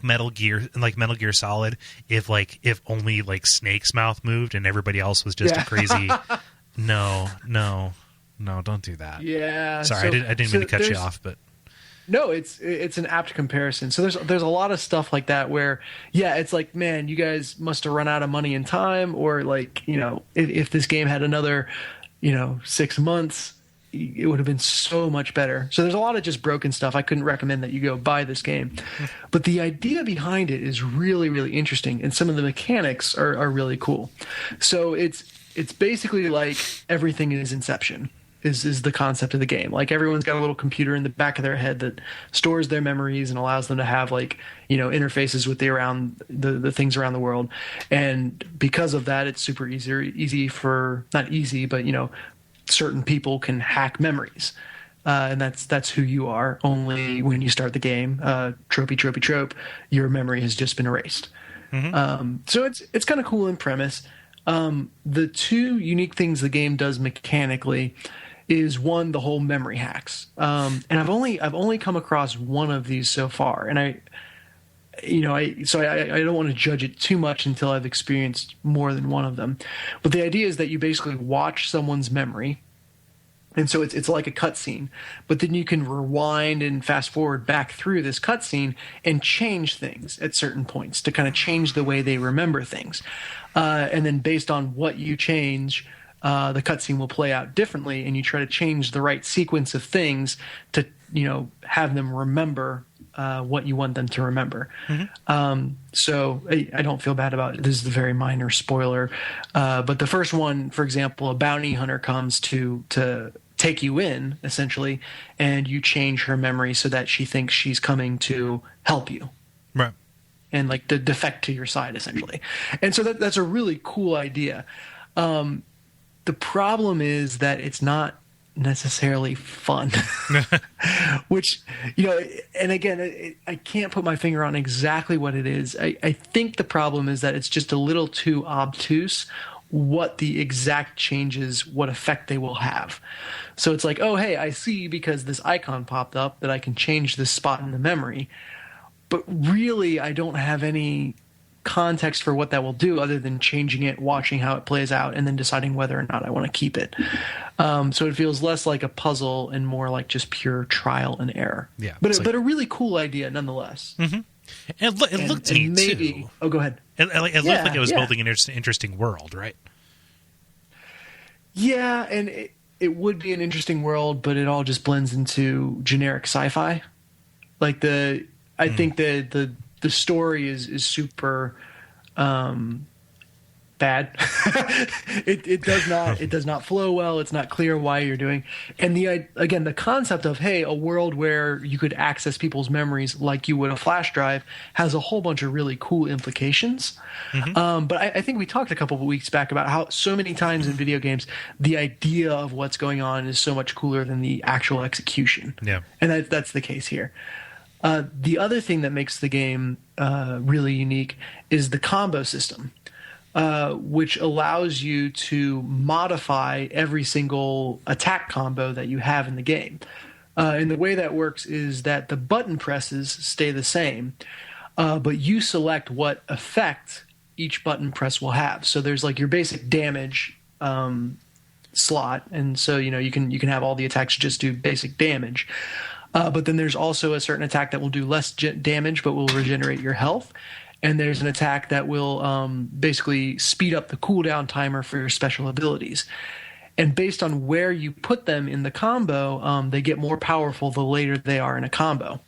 Speaker 1: Metal Gear Solid if only like Snake's mouth moved and everybody else was just a crazy. No, don't do that.
Speaker 2: Yeah.
Speaker 1: Sorry, I didn't mean to cut you off, but.
Speaker 2: No, it's an apt comparison. So there's a lot of stuff like that where, it's like, man, you guys must have run out of money and time, or like, if this game had another, 6 months, it would have been so much better. So there's a lot of just broken stuff. I couldn't recommend that you go buy this game, but the idea behind it is really, really interesting, and some of the mechanics are really cool. So it's basically like everything is Inception. Is the concept of the game. Like everyone's got a little computer in the back of their head that stores their memories and allows them to have interfaces with the things around the world. And because of that, it's super easy for, not easy, but certain people can hack memories. And that's who you are. Only when you start the game, trope, your memory has just been erased. Mm-hmm. So it's kind of cool in premise. The two unique things the game does mechanically is one, the whole memory hacks. And I've only come across one of these so far. And I don't want to judge it too much until I've experienced more than one of them. But the idea is that you basically watch someone's memory. And so it's like a cutscene, but then you can rewind and fast forward back through this cutscene and change things at certain points to kind of change the way they remember things. And then based on what you change, the cutscene will play out differently, and you try to change the right sequence of things to, have them remember what you want them to remember. Mm-hmm. So I don't feel bad about it. This is a very minor spoiler. But the first one, for example, a bounty hunter comes to take you in, essentially, and you change her memory so that she thinks she's coming to help you.
Speaker 1: Right.
Speaker 2: And like to defect to your side, essentially. And so that's a really cool idea. The problem is that it's not necessarily fun, which, and again, I can't put my finger on exactly what it is. I think the problem is that it's just a little too obtuse what the exact changes, what effect they will have. So it's like, oh, hey, I see because this icon popped up that I can change this spot in the memory. But really, I don't have any context for what that will do other than changing it, watching how it plays out, and then deciding whether or not I want to keep it. So it feels less like a puzzle and more like just pure trial and error.
Speaker 1: Yeah,
Speaker 2: but a really cool idea nonetheless.
Speaker 1: Mm-hmm. And it looked neat
Speaker 2: maybe,
Speaker 1: too.
Speaker 2: Oh, go ahead.
Speaker 1: It looked like it was building an interesting world, right?
Speaker 2: Yeah, and it would be an interesting world, but it all just blends into generic sci-fi. Like I think the story is super bad. It does not flow well. It's not clear why you're doing. And the concept of, hey, a world where you could access people's memories like you would a flash drive has a whole bunch of really cool implications. But I think we talked a couple of weeks back about how so many times in video games the idea of what's going on is so much cooler than the actual execution.
Speaker 1: Yeah,
Speaker 2: and that's the case here. The other thing that makes the game really unique is the combo system. Which allows you to modify every single attack combo that you have in the game. And the way that works is that the button presses stay the same, but you select what effect each button press will have. So there's like your basic damage slot, and so you can have all the attacks just do basic damage. But then there's also a certain attack that will do less damage but will regenerate your health. And there's an attack that will basically speed up the cooldown timer for your special abilities. And based on where you put them in the combo, they get more powerful the later they are in a combo.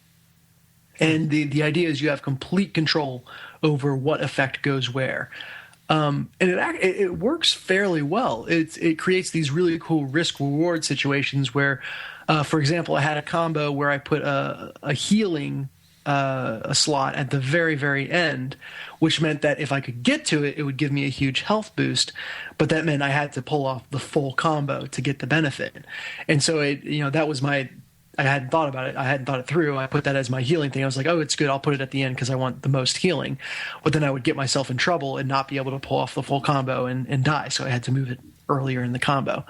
Speaker 2: And the idea is you have complete control over what effect goes where. And it works fairly well. It creates these really cool risk-reward situations where, for example, I had a combo where I put a healing a slot at the very, very end, which meant that if I could get to it, it would give me a huge health boost. But that meant I had to pull off the full combo to get the benefit. And so that was I hadn't thought about it. I hadn't thought it through. I put that as my healing thing. I was like, oh, it's good. I'll put it at the end because I want the most healing. But then I would get myself in trouble and not be able to pull off the full combo and die. So I had to move it earlier in the combo.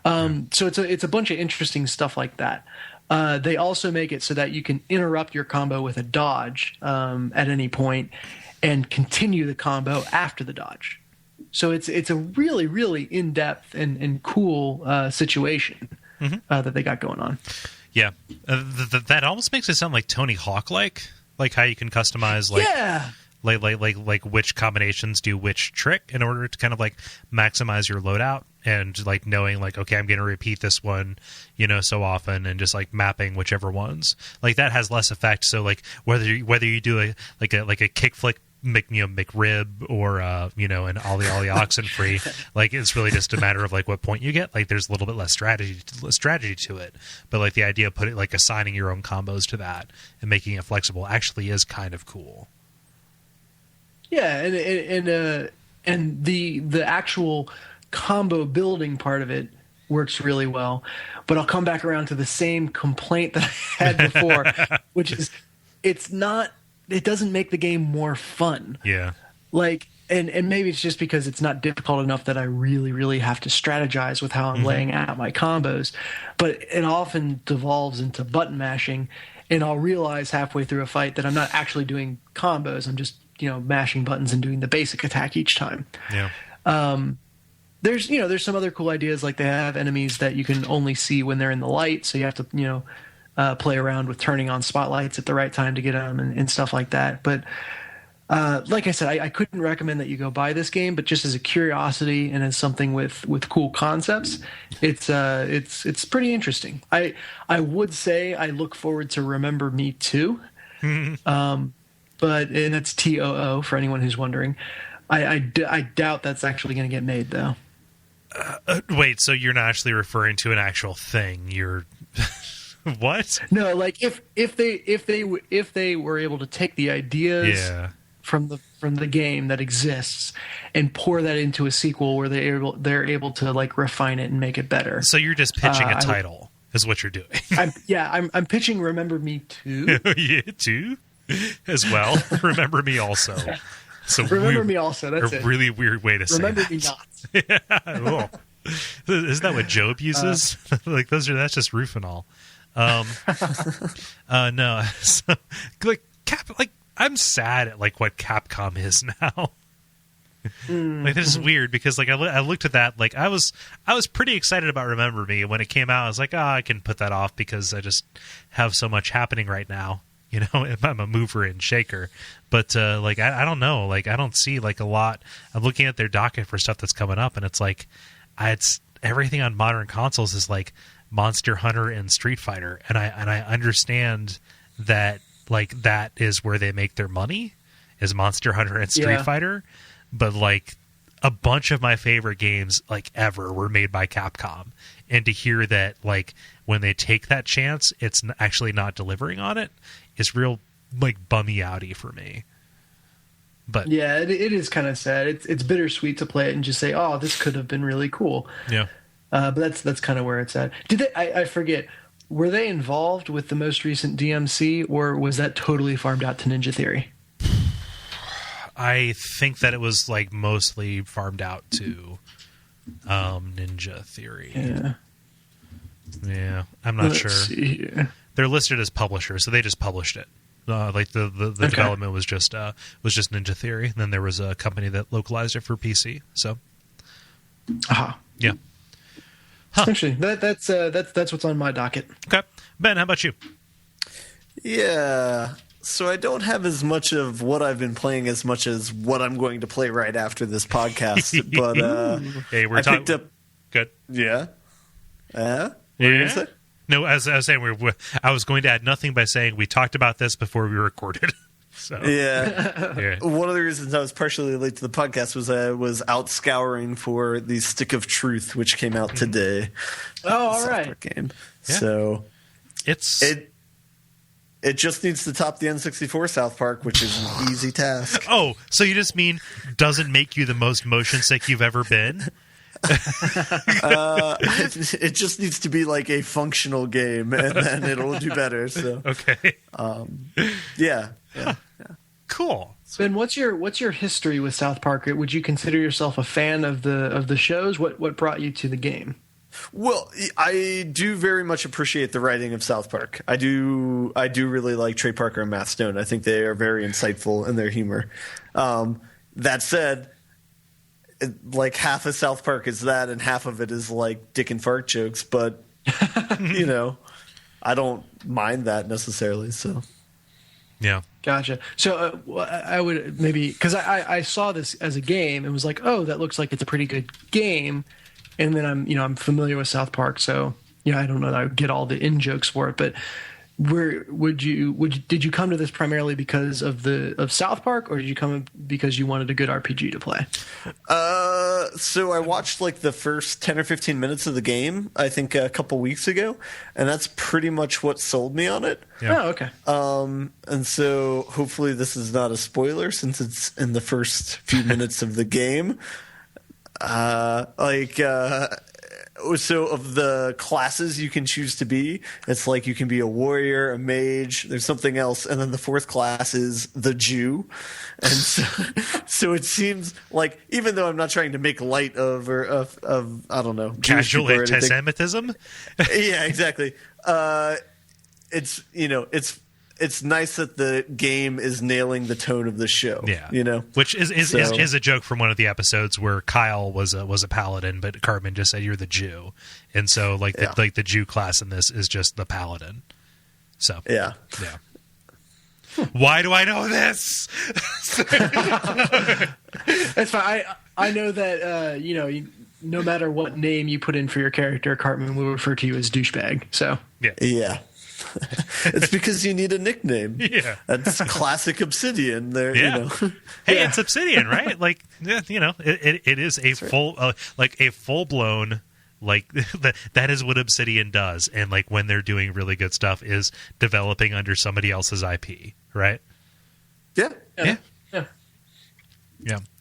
Speaker 2: So it's a bunch of interesting stuff like that. They also make it so that you can interrupt your combo with a dodge at any point and continue the combo after the dodge. So it's a really, really in-depth and cool situation that they got going on.
Speaker 1: Yeah. That almost makes it sound like Tony Hawk-like how you can customize like which combinations do which trick in order to kind of like maximize your loadout, and like knowing like, okay, I'm going to repeat this one, so often, and just like mapping whichever ones like that has less effect. So like whether you do a kick flick McRib or an ollie oxen free, like it's really just a matter of like what point you get. Like there's a little bit less strategy to it, but like the idea of assigning your own combos to that and making it flexible actually is kind of cool.
Speaker 2: Yeah, and the actual combo building part of it works really well. But I'll come back around to the same complaint that I had before, which is it doesn't make the game more fun.
Speaker 1: Yeah.
Speaker 2: And maybe it's just because it's not difficult enough that I really, really have to strategize with how I'm laying out my combos. But it often devolves into button mashing, and I'll realize halfway through a fight that I'm not actually doing combos. I'm just mashing buttons and doing the basic attack each time.
Speaker 1: Yeah.
Speaker 2: There's some other cool ideas, like they have enemies that you can only see when they're in the light, so you have to play around with turning on spotlights at the right time to get them and stuff like that. But like I said, I couldn't recommend that you go buy this game, but just as a curiosity and as something with cool concepts, it's pretty interesting. I would say I look forward to Remember Me Too. But that's TOO for anyone who's wondering. I doubt that's actually going to get made, though.
Speaker 1: Wait, so you're not actually referring to an actual thing? You're what?
Speaker 2: No, like if they were able to take the ideas from the game that exists and pour that into a sequel where they're able to like refine it and make it better.
Speaker 1: So you're just pitching a title, is what you're doing.
Speaker 2: I'm pitching Remember Me Too.
Speaker 1: Yeah, too. As well. Remember Me Also. So
Speaker 2: Remember Me Also. That's
Speaker 1: a really weird way to say
Speaker 2: Remember
Speaker 1: that.
Speaker 2: Me Not.
Speaker 1: Yeah. Isn't that what Job uses? That's just Rufinol. No. So, I'm sad at what Capcom is now. This is weird because I looked at that, I was pretty excited about Remember Me when it came out. I was like, I can put that off because I just have so much happening right now. If I'm a mover and shaker, but I don't know, I don't see a lot. I'm looking at their docket for stuff that's coming up, and it's it's everything on modern consoles is Monster Hunter and Street Fighter, and I understand that that is where they make their money, is Monster Hunter and Street Fighter, but a bunch of my favorite games like ever were made by Capcom, and to hear that like when they take that chance, it's actually not delivering on it is real like bummy outy for me. But
Speaker 2: yeah, it is kind of sad. It's bittersweet to play it and just say, "Oh, this could have been really cool."
Speaker 1: Yeah,
Speaker 2: but that's kind of where it's at. Did they? I forget. Were they involved with the most recent DMC, or was that totally farmed out to Ninja Theory?
Speaker 1: I think that it was like mostly farmed out to Ninja Theory. Yeah, I'm not sure.
Speaker 2: See.
Speaker 1: They're listed as publishers, so they just published it. Like the okay. Development was just Ninja Theory. And then there was a company that localized it for PC. So, yeah.
Speaker 2: Huh. Actually, that's what's on my docket.
Speaker 1: Okay, Ben, how about you?
Speaker 3: Yeah. So I don't have as much of what I've been playing as much as what I'm going to play right after this podcast. But
Speaker 1: hey,
Speaker 3: I picked up.
Speaker 1: Good.
Speaker 3: Yeah.
Speaker 1: Yeah.
Speaker 3: Say?
Speaker 1: No, as I was saying, I was going to add nothing by saying we talked about this before we recorded. So
Speaker 3: yeah. One of the reasons I was partially late to the podcast was I was out scouring for the Stick of Truth, which came out today.
Speaker 2: Oh, all right.
Speaker 3: Game.
Speaker 1: Yeah.
Speaker 3: So it just needs to top the N64 South Park, which is an easy task.
Speaker 1: Oh, so you just mean doesn't make you the most motion sick you've ever been?
Speaker 3: It just needs to be like a functional game, and then it'll do better. So
Speaker 1: okay,
Speaker 3: yeah.
Speaker 1: Cool.
Speaker 2: Ben, what's your history with South Park? Would you consider yourself a fan of the shows? What brought you to the game?
Speaker 3: Well, I do very much appreciate the writing of South Park. I do really like Trey Parker and Matt Stone. I think they are very insightful in their humor. That said, like half of South Park is that, and half of it is like dick and fart jokes. But I don't mind that necessarily. So
Speaker 1: yeah,
Speaker 2: gotcha. So I would maybe because I saw this as a game and was like, oh, that looks like it's a pretty good game. And then I'm familiar with South Park, so I don't know that I would get all the in jokes for it. But did you come to this primarily because of South Park, or did you come because you wanted a good RPG to play?
Speaker 3: So I watched like the first 10 or 15 minutes of the game, I think a couple weeks ago, and that's pretty much what sold me on it.
Speaker 1: Yeah.
Speaker 2: Oh, okay.
Speaker 3: And so hopefully this is not a spoiler since it's in the first few minutes of the game. So of the classes you can choose to be, it's like you can be a warrior, a mage, there's something else, and then the fourth class is the Jew. And so it seems like, even though I'm not trying to make light of I don't know,
Speaker 1: casual anti-Semitism.
Speaker 3: Yeah, exactly. It's nice that the game is nailing the tone of the show.
Speaker 1: Yeah, which is a joke from one of the episodes where Kyle was a paladin, but Cartman just said you're the Jew, and so the Jew class in this is just the paladin. So
Speaker 3: yeah.
Speaker 1: Why do I know this?
Speaker 2: That's fine. I know that no matter what name you put in for your character, Cartman will refer to you as douchebag. So
Speaker 3: yeah. It's because you need a nickname.
Speaker 1: Yeah,
Speaker 3: that's classic Obsidian. There,
Speaker 1: yeah. Hey, it's Obsidian, right? Like, it is a full blown that is what Obsidian does, and like when they're doing really good stuff is developing under somebody else's IP, right?
Speaker 3: Yeah.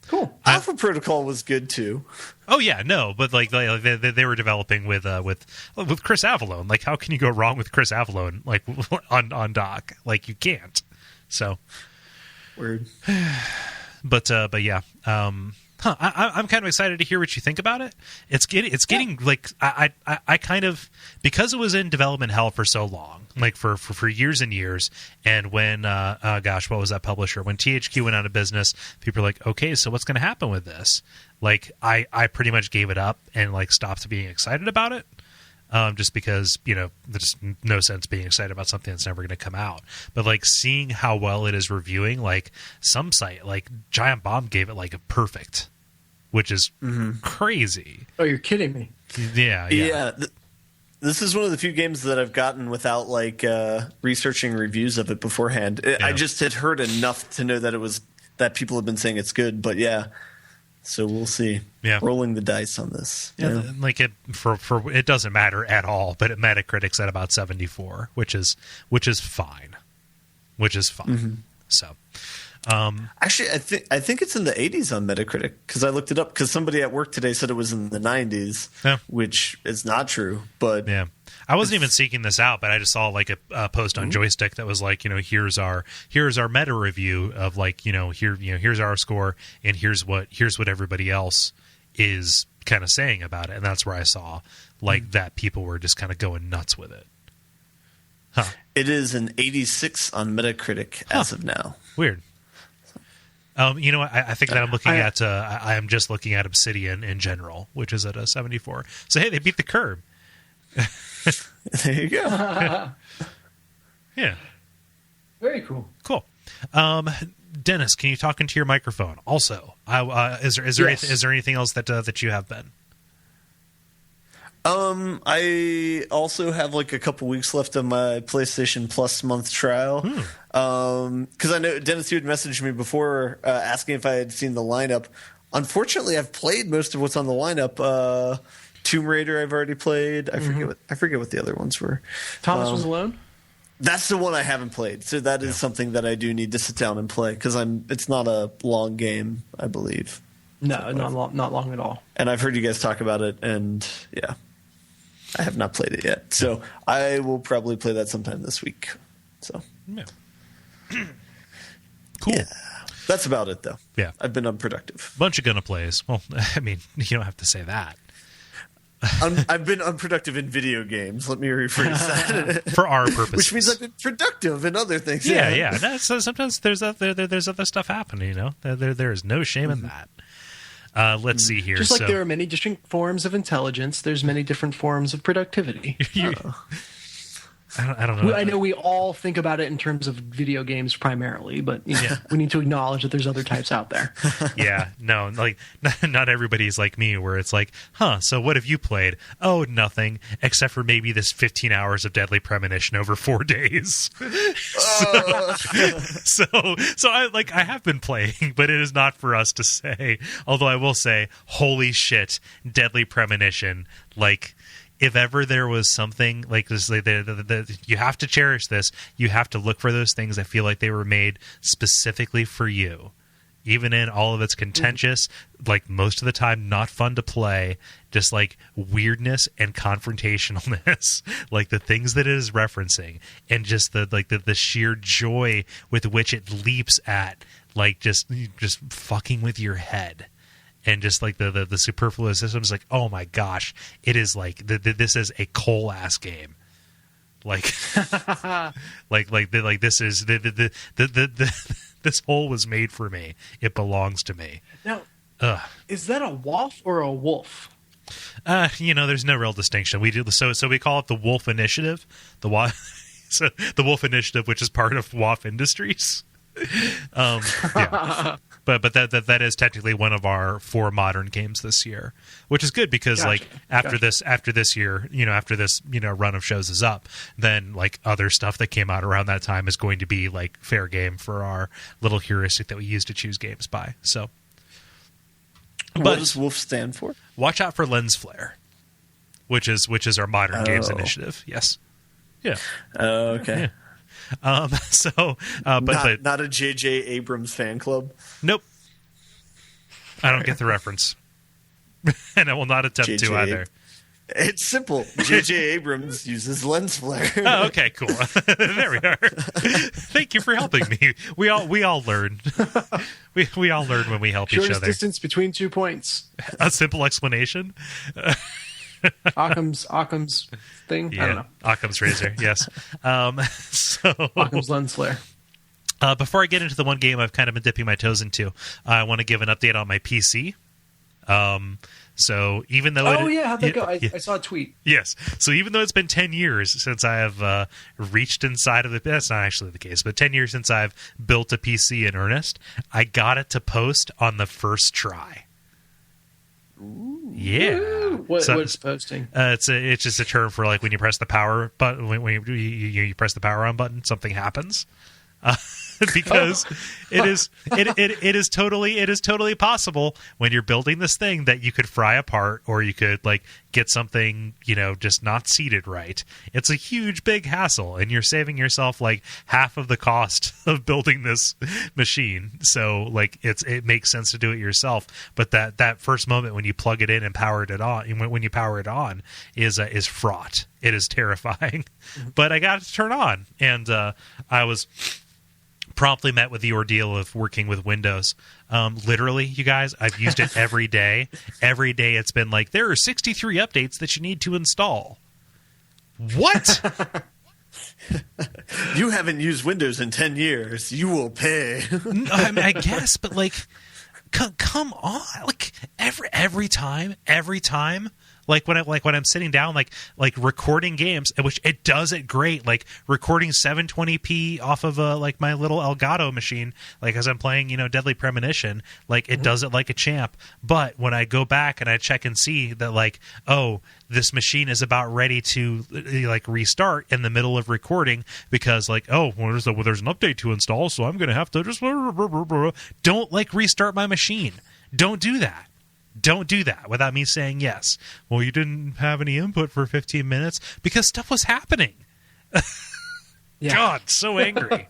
Speaker 2: Cool.
Speaker 3: Alpha Protocol was good too.
Speaker 1: Oh yeah, no, but like they were developing with Chris Avellone. Like, how can you go wrong with Chris Avellone? Like on dock, like you can't. So
Speaker 3: weird.
Speaker 1: But yeah. I'm kind of excited to hear what you think about it. It's getting like I kind of, because it was in development hell for so long, like for years and years. And when what was that publisher? When THQ went out of business, people were like, okay, so what's going to happen with this? Like I pretty much gave it up and like stopped being excited about it. Just because, there's no sense being excited about something that's never going to come out. But like seeing how well it is reviewing, like some site like Giant Bomb gave it like a perfect, which is crazy.
Speaker 2: Oh, you're kidding me.
Speaker 3: Yeah. This is one of the few games that I've gotten without like researching reviews of it beforehand. I just had heard enough to know that that people have been saying it's good. But yeah, So we'll see.
Speaker 1: Yeah.
Speaker 3: Rolling the dice on this.
Speaker 1: Yeah, like it it doesn't matter at all, but at Metacritic's at about 74, which is fine. So,
Speaker 3: actually, I think it's in the 80s on Metacritic because I looked it up because somebody at work today said it was in the 90s, which is not true. But
Speaker 1: yeah, I wasn't even seeking this out, but I just saw like a post on Joystick that was like, here's our meta review of like, here's our score and here's what everybody else is kind of saying about it, and that's where I saw like that people were just kind of going nuts with it. Huh.
Speaker 3: It is an 86 on Metacritic as of now.
Speaker 1: Weird. I think that I'm looking at. I am just looking at Obsidian in general, which is at a 74. So hey, they beat the curb.
Speaker 3: There you go.
Speaker 1: Yeah.
Speaker 2: Very cool.
Speaker 1: Cool. Dennis, can you talk into your microphone? Also, is there anything else that you have been?
Speaker 3: I also have like a couple weeks left on my PlayStation Plus month trial. Because I know, Dennis, you had messaged me before asking if I had seen the lineup. Unfortunately, I've played most of what's on the lineup. Tomb Raider I've already played. I forget what the other ones were.
Speaker 2: Thomas Was Alone?
Speaker 3: That's the one I haven't played. So that is something that I do need to sit down and play because it's not a long game, I believe.
Speaker 2: No, not long at all.
Speaker 3: And I've heard you guys talk about it, and yeah. I have not played it yet, so I will probably play that sometime this week. So,
Speaker 1: yeah. Cool.
Speaker 3: Yeah. That's about it, though.
Speaker 1: Yeah,
Speaker 3: I've been unproductive.
Speaker 1: Bunch of gonna plays. Well, I mean, you don't have to say that.
Speaker 3: I've been unproductive in video games. Let me rephrase that.
Speaker 1: For our purposes,
Speaker 3: which means I've been productive in other things.
Speaker 1: Yeah. So sometimes there's other stuff happening. There is no shame in that. Let's see here.
Speaker 2: Just like there are many different forms of intelligence, there's many different forms of productivity.
Speaker 1: I don't know.
Speaker 2: I know we all think about it in terms of video games primarily, but we need to acknowledge that there's other types out there.
Speaker 1: Yeah, no, like not everybody's like me, where it's like, so what have you played? Oh, nothing, except for maybe this 15 hours of Deadly Premonition over 4 days. So I have been playing, but it is not for us to say. Although I will say, holy shit, Deadly Premonition, like. If ever there was something like this, you have to cherish this. You have to look for those things that feel like they were made specifically for you. Even in all of its contentious, like most of the time not fun to play, just like weirdness and confrontationalness, like the things that it is referencing, and just the sheer joy with which it leaps at, like just fucking with your head. And just like the superfluous systems, like, oh my gosh, it is like this is a Kole ass game, like this is this hole was made for me. It belongs to me.
Speaker 2: Now, is that a wolf or a wolf?
Speaker 1: There's no real distinction. We do so we call it the Wolf Initiative, the Wolf Initiative, which is part of WAF Industries. Yeah. But that is technically one of our 4 modern games this year, which is good because after this year, after this run of shows is up, then like other stuff that came out around that time is going to be like fair game for our little heuristic that we use to choose games by. So,
Speaker 3: what does WOLF stand for?
Speaker 1: Watch out for lens flare, which is our modern games initiative. Yes. Yeah.
Speaker 3: Okay.
Speaker 1: Yeah. But
Speaker 3: not a J.J. Abrams fan club.
Speaker 1: Nope, I don't get the reference, and I will not attempt to either.
Speaker 3: It's simple. J.J. Abrams uses lens flare.
Speaker 1: Oh, okay, cool. There we are. Thank you for helping me. We all learn. We all learn when we help each other.
Speaker 2: Shortest distance between 2 points.
Speaker 1: A simple explanation.
Speaker 2: Occam's thing.
Speaker 1: Yeah,
Speaker 2: I don't know.
Speaker 1: Occam's razor. Yes.
Speaker 2: Occam's lens flare.
Speaker 1: Before I get into the one game I've kind of been dipping my toes into, I want to give an update on my PC. So even though
Speaker 2: how'd that go? I saw a tweet.
Speaker 1: Yes. So even though it's been 10 years since I have reached inside of that's not actually the case, but 10 years since I've built a PC in earnest, I got it to post on the first try.
Speaker 2: Ooh.
Speaker 1: Yeah.
Speaker 2: What's posting?
Speaker 1: It's just a term for like when you press the power button. When you press the power on button, something happens. because it is totally possible when you're building this thing that you could fry apart, or you could like get something, just not seated right. It's a huge big hassle, and you're saving yourself like half of the cost of building this machine. So like it makes sense to do it yourself. But that first moment when you plug it in and power it on, when you power it on, is fraught. It is terrifying. But I got it to turn on, and I was promptly met with the ordeal of working with Windows. Literally, you guys, I've used it every day. Every day it's been like, there are 63 updates that you need to install. What?
Speaker 3: You haven't used Windows in 10 years. You will pay.
Speaker 1: I mean, I guess, but like, come on. Like every time, like when I'm sitting down, like recording games, which it does it great. Like recording 720p off of like my little Elgato machine, like as I'm playing, Deadly Premonition, like it does it like a champ. But when I go back and I check and see that, like, oh, this machine is about ready to like restart in the middle of recording because like, oh, well, there's an update to install, so I'm gonna have to just don't like restart my machine. Don't do that. Don't do that without me saying yes. Well, you didn't have any input for 15 minutes because stuff was happening. Yeah. God, so angry.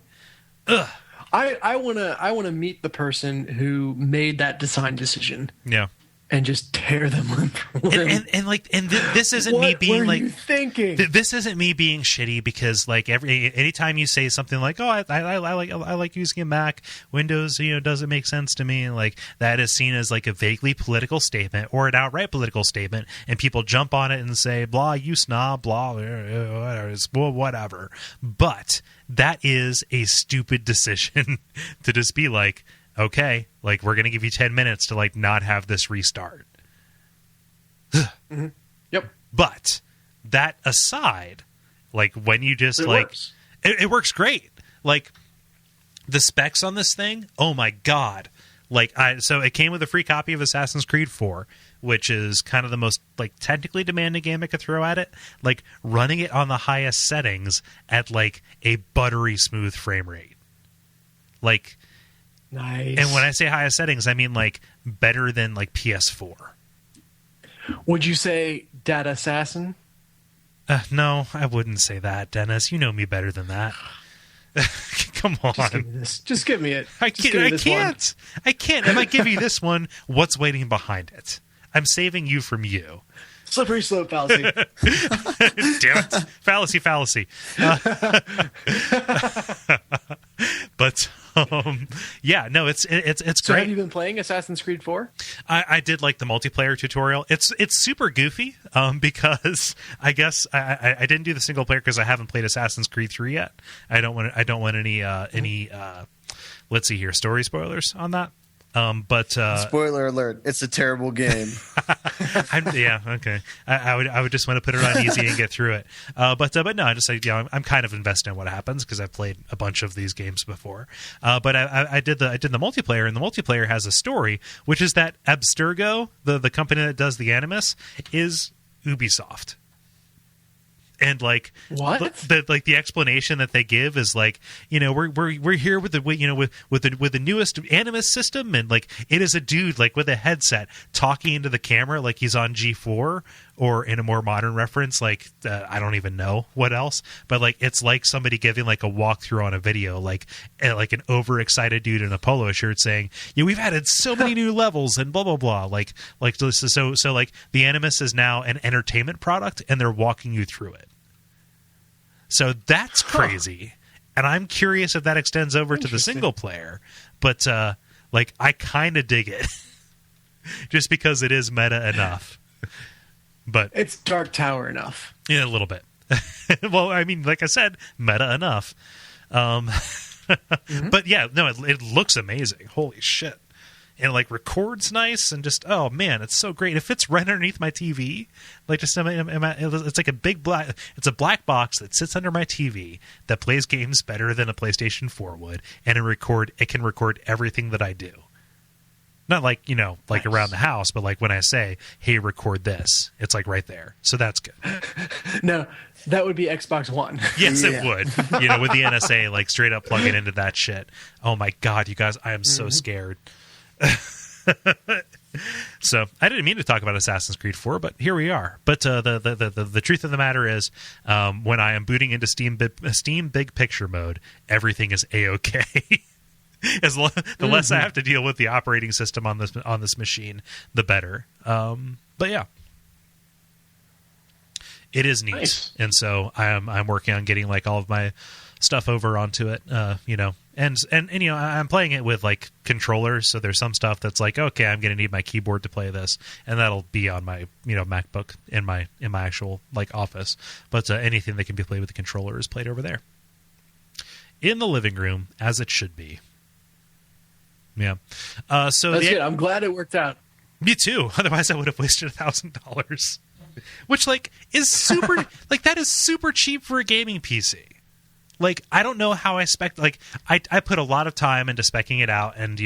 Speaker 1: Ugh.
Speaker 2: I wanna meet the person who made that design decision.
Speaker 1: Yeah.
Speaker 2: And just tear them limb from limb.
Speaker 1: And this isn't me being like
Speaker 2: you thinking.
Speaker 1: This isn't me being shitty because like anytime you say something like, oh, I like using a Mac, Windows doesn't make sense to me, like that is seen as like a vaguely political statement or an outright political statement, and people jump on it and say blah, you snob, blah, whatever. But that is a stupid decision to just be like, okay, like we're gonna give you 10 minutes to like not have this restart.
Speaker 2: Mm-hmm. Yep.
Speaker 1: But that aside, like when you just it works great. Like the specs on this thing, oh my god! Like so it came with a free copy of Assassin's Creed 4, which is kind of the most like technically demanding game I could throw at it. Like running it on the highest settings at like a buttery smooth frame rate, like.
Speaker 2: Nice.
Speaker 1: And when I say highest settings, I mean like better than like PS4.
Speaker 2: Would you say Data Assassin?
Speaker 1: No, I wouldn't say that, Dennis. You know me better than that. Come on.
Speaker 2: Just give me this. Just give me it.
Speaker 1: I can't. If I give you this one, what's waiting behind it? I'm saving you from you.
Speaker 2: Slippery slope fallacy.
Speaker 1: Damn it. Fallacy. But yeah, no, it's
Speaker 2: so
Speaker 1: great.
Speaker 2: Have you been playing Assassin's Creed 4?
Speaker 1: I did like the multiplayer tutorial. It's super goofy because I guess I didn't do the single player because I haven't played Assassin's Creed 3 yet. I don't want any let's see here, story spoilers on that. But
Speaker 3: spoiler alert, it's a terrible game.
Speaker 1: Yeah, okay. I would just want to put it on easy and get through it. But no, I just like I'm kind of invested in what happens because I've played a bunch of these games before. But I did the multiplayer, and the multiplayer has a story, which is that Abstergo, the company that does the Animus, is Ubisoft. And like
Speaker 2: what
Speaker 1: the explanation that they give is like, we're here with the with the newest Animus system, and like it is a dude like with a headset talking into the camera like he's on G4, or in a more modern reference like I don't even know what else, but like it's like somebody giving like a walkthrough on a video, like an overexcited dude in a polo shirt saying, we've added so many new levels and blah blah blah, like so like the Animus is now an entertainment product and they're walking you through it. So that's crazy, and I'm curious if that extends over to the single player. But like, I kind of dig it, just because it is meta enough. But
Speaker 2: it's Dark Tower enough.
Speaker 1: Yeah, a little bit. Well, I mean, like I said, meta enough. Mm-hmm. But yeah, no, it looks amazing. Holy shit! And like records nice, and just oh man, it's so great. It fits right underneath my TV. Like just it's like a big it's a black box that sits under my TV that plays games better than a PlayStation 4 would, and it can record everything that I do. Not like, like around the house, but like when I say, hey, record this, it's like right there. So that's good.
Speaker 2: No, that would be Xbox One.
Speaker 1: Yes, it would. With the NSA, like straight up plug it into that shit. Oh my God, you guys, I am so scared. So I didn't mean to talk about Assassin's Creed 4, but here we are. But the truth of the matter is, when I am booting into Steam Big Picture mode, everything is A-OK. The less I have to deal with the operating system on this machine, the better. But yeah, it is neat, nice. And so I'm working on getting like all of my stuff over onto it. And I'm playing it with like controllers, so there's some stuff that's like, okay, I'm going to need my keyboard to play this, and that'll be on my MacBook in my actual like office. But anything that can be played with the controller is played over there in the living room, as it should be. Yeah. So
Speaker 2: that's good. I'm glad it worked out.
Speaker 1: Me too. Otherwise, I would have wasted $1,000, which like is super like that is super cheap for a gaming PC. Like, I don't know how I spec. Like, I put a lot of time into speccing it out, and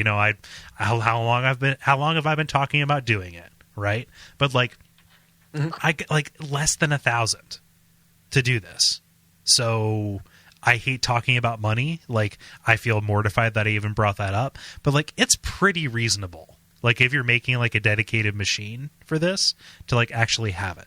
Speaker 1: how long have I been talking about doing it, right? But like, I get like less than $1,000 to do this, so I hate talking about money. Like, I feel mortified that I even brought that up, but like, it's pretty reasonable. Like, if you're making like a dedicated machine for this to like actually have it,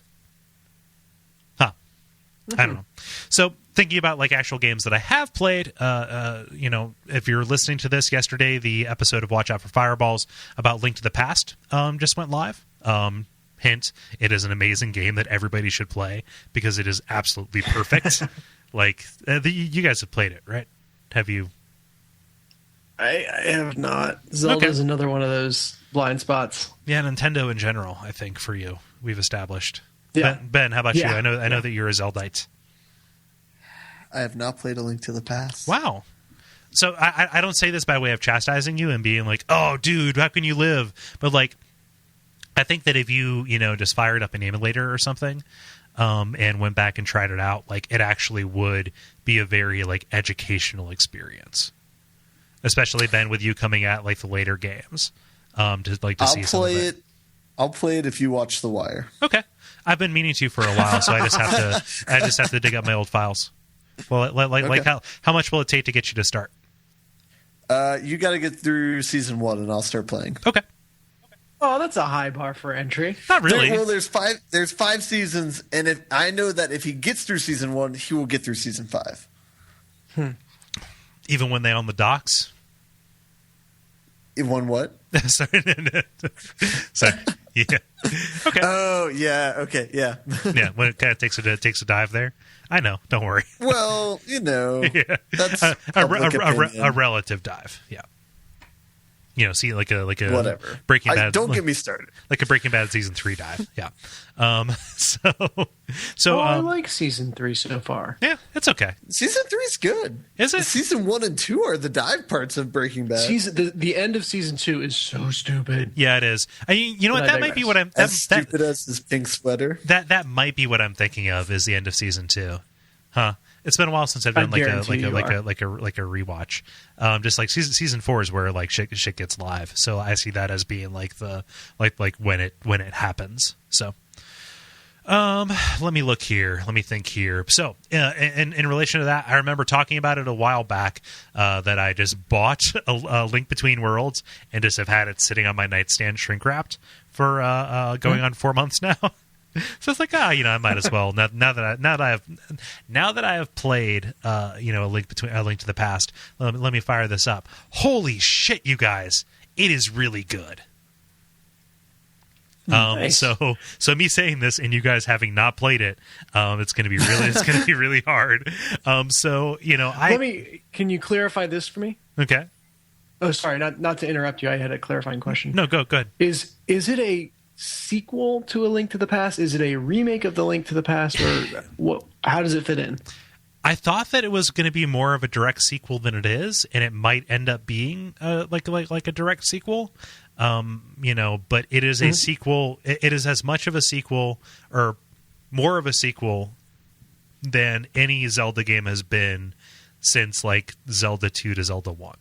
Speaker 1: I don't know. So, thinking about like actual games that I have played, if you're listening to this yesterday, the episode of Watch Out for Fireballs about Link to the Past just went live. Hint, it is an amazing game that everybody should play because it is absolutely perfect. Like, you guys have played it, right? Have you?
Speaker 2: I have not. Zelda's another one of those blind spots.
Speaker 1: Yeah, Nintendo in general, I think, for you, we've established.
Speaker 2: Yeah.
Speaker 1: Ben, how about you? I know that you're a Zeldite.
Speaker 3: I have not played A Link to the Past.
Speaker 1: Wow. So I don't say this by way of chastising you and being like, oh, dude, how can you live? But like, I think that if you, just fired up an emulator or something and went back and tried it out, like it actually would be a very like educational experience. Especially, Ben, with you coming at like the later games. To see some of it.
Speaker 3: I'll play it if you watch The Wire.
Speaker 1: Okay. I've been meaning to for a while, so I just have to dig up my old files. Well, like how much will it take to get you to start?
Speaker 3: You got to get through season 1, and I'll start playing.
Speaker 1: Okay.
Speaker 2: Oh, that's a high bar for entry.
Speaker 1: Not really.
Speaker 3: There's 5 seasons, and I know that if he gets through season 1, he will get through season 5.
Speaker 1: Even when they own the docks.
Speaker 3: It won what?
Speaker 1: Sorry. Yeah. Okay.
Speaker 3: Oh yeah. Okay. Yeah.
Speaker 1: Yeah. When it kind of takes a dive there. I know. Don't worry.
Speaker 3: Well,
Speaker 1: yeah.
Speaker 3: That's
Speaker 1: a relative dive. Yeah. See like a
Speaker 3: whatever.
Speaker 1: Breaking Bad.
Speaker 3: Don't get me started.
Speaker 1: Like a Breaking Bad season 3 dive. Yeah. So
Speaker 2: I like season 3 so far.
Speaker 1: Yeah, it's okay.
Speaker 3: Season 3 is good.
Speaker 1: Is it?
Speaker 3: Season 1 and 2 are the dive parts of Breaking Bad.
Speaker 2: The end of season 2 is so stupid.
Speaker 1: Yeah, it is. You know what? That might be what I'm.
Speaker 3: Stupid as his pink sweater.
Speaker 1: That might be what I'm thinking of. Is the end of season 2? Huh. It's been a while since I've done like a rewatch. Just like season 4 is where like shit gets live. So I see that as being like the like when it happens. So let me look here. Let me think here. So in relation to that, I remember talking about it a while back that I just bought a Link Between Worlds and just have had it sitting on my nightstand shrink wrapped for going on 4 months now. So it's like, I might as well now that I have played, a Link to the Past. Let me fire this up. Holy shit, you guys! It is really good.
Speaker 2: Nice.
Speaker 1: So me saying this and you guys having not played it, it's going to be really hard.
Speaker 2: Can you clarify this for me?
Speaker 1: Okay.
Speaker 2: Oh, sorry, not to interrupt you. I had a clarifying question.
Speaker 1: No, go ahead.
Speaker 2: Is it a sequel to A Link to the Past? Is it a remake of The Link to the Past, or what? How does it fit in?
Speaker 1: I thought that it was going to be more of a direct sequel than it is, and it might end up being like a direct sequel. But it is a sequel. It is as much of a sequel or more of a sequel than any Zelda game has been since like Zelda 2 to Zelda 1.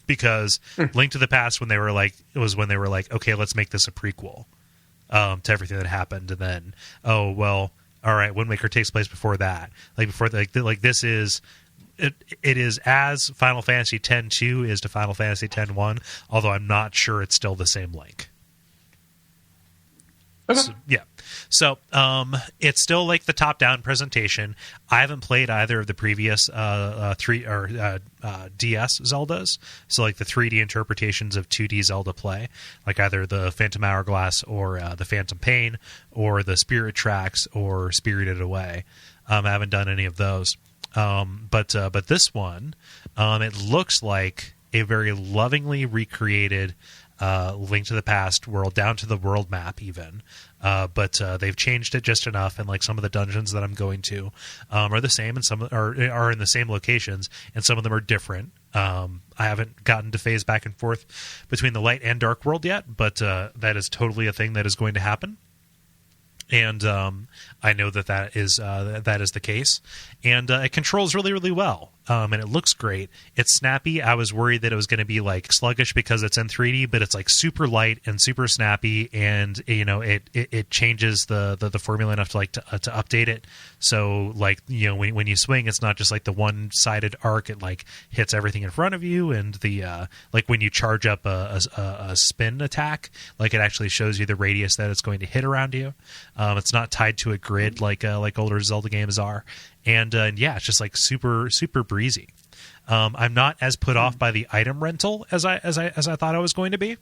Speaker 1: because Link to the Past, when they were like, okay, let's make this a prequel to everything that happened, and then all right, Wind Waker takes place before that, this is. It is as Final Fantasy X-2 is to Final Fantasy X-1, although I'm not sure it's still the same Link.
Speaker 2: Okay.
Speaker 1: So it's still like the top-down presentation. I haven't played either of the previous DS Zeldas, so like the 3D interpretations of 2D Zelda play, like either the Phantom Hourglass or the Phantom Pain or the Spirit Tracks or Spirited Away. I haven't done any of those. But this one, it looks like a very lovingly recreated Link to the Past world, down to the world map even. But they've changed it just enough, and like some of the dungeons that I'm going to are the same, and some are in the same locations, and some of them are different. I haven't gotten to phase back and forth between the light and dark world yet, but that is totally a thing that is going to happen. And I know that is the case, and it controls really, really well, and it looks great. It's snappy. I was worried that it was going to be like sluggish because it's in 3D, but it's like super light and super snappy, and it changes the formula enough to update it. So like when you swing, it's not just like the one-sided arc. It like hits everything in front of you, and the like when you charge up a spin attack, like it actually shows you the radius that it's going to hit around you. It's not tied to a grid like older Zelda games are, and yeah, it's just like super breezy. I'm not as put off by the item rental as I thought I was going to be,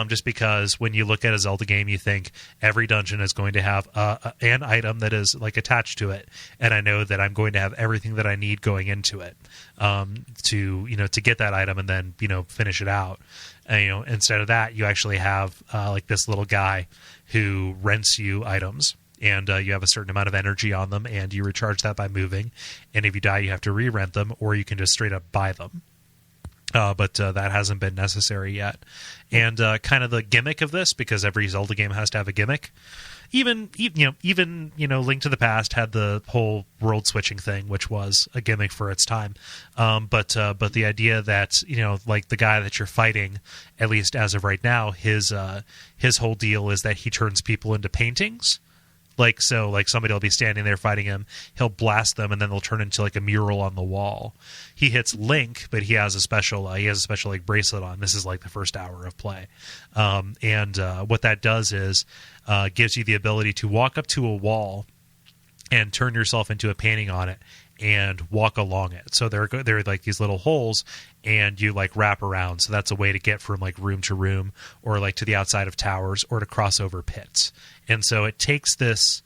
Speaker 1: just because when you look at a Zelda game, you think every dungeon is going to have an item that is like attached to it, and I know that I'm going to have everything that I need going into it to get that item and then finish it out. And, instead of that, you actually have like this little guy who rents you items, and you have a certain amount of energy on them, and you recharge that by moving, and if you die, you have to re-rent them, or you can just straight up buy them. But that hasn't been necessary yet. And kind of the gimmick of this, because every Zelda game has to have a gimmick. Even Link to the Past had the whole world switching thing, which was a gimmick for its time. But the idea that like the guy that you're fighting, at least as of right now, his whole deal is that he turns people into paintings. Like somebody will be standing there fighting him, he'll blast them, and then they'll turn into like a mural on the wall. He hits Link, but he has a special like bracelet on. This is like the first hour of play, and what that does is gives you the ability to walk up to a wall and turn yourself into a painting on it and walk along it. So there are like these little holes, and you like wrap around. So that's a way to get from like room to room, or like to the outside of towers, or to cross over pits. And so it takes this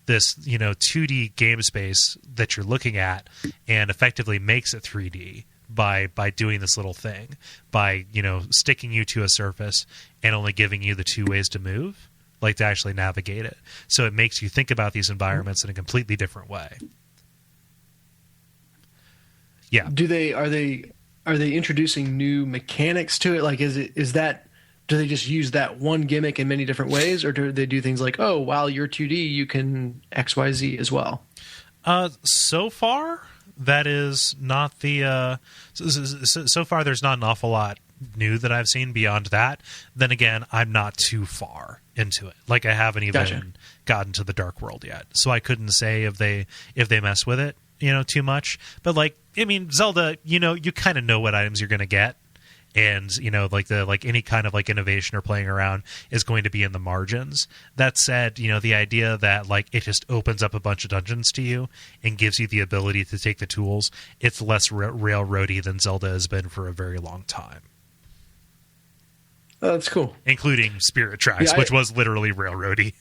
Speaker 1: 2D game space that you're looking at and effectively makes it 3D by doing this little thing, by sticking you to a surface and only giving you the two ways to move, like to actually navigate it. So it makes you think about these environments in a completely different way. Yeah.
Speaker 2: Are they introducing new mechanics to it? Like, do they just use that one gimmick in many different ways, or do they do things like, oh, while you're 2D, you can XYZ as well?
Speaker 1: So far, that is not the. So far, there's not an awful lot new that I've seen beyond that. Then again, I'm not too far into it. Like, I haven't even gotten to the Dark World yet, so I couldn't say if they mess with it, too much. But like, I mean, Zelda, you kind of know what items you're going to get. And like any kind of like innovation or playing around is going to be in the margins. That said, the idea that like it just opens up a bunch of dungeons to you and gives you the ability to take the tools, it's less railroady than Zelda has been for a very long time.
Speaker 2: Oh, that's cool.
Speaker 1: Including Spirit Tracks, which was literally railroady.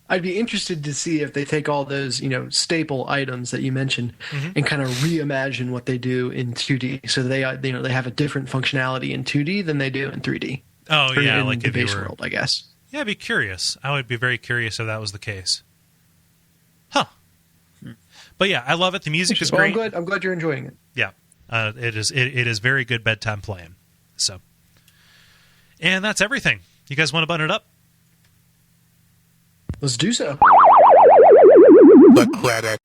Speaker 2: I'd be interested to see if they take all those, staple items that you mentioned and kind of reimagine what they do in 2D. So they have a different functionality in 2D than they do in 3D.
Speaker 1: Oh, yeah.
Speaker 2: In
Speaker 1: like
Speaker 2: the base world, I guess.
Speaker 1: Yeah, I'd be curious. I would be very curious if that was the case. Huh. But yeah, I love it. The music is great.
Speaker 2: I'm glad you're enjoying it.
Speaker 1: Yeah. It is very good bedtime playing. So. And that's everything. You guys want to button it up?
Speaker 2: Let's do so.
Speaker 4: The credit.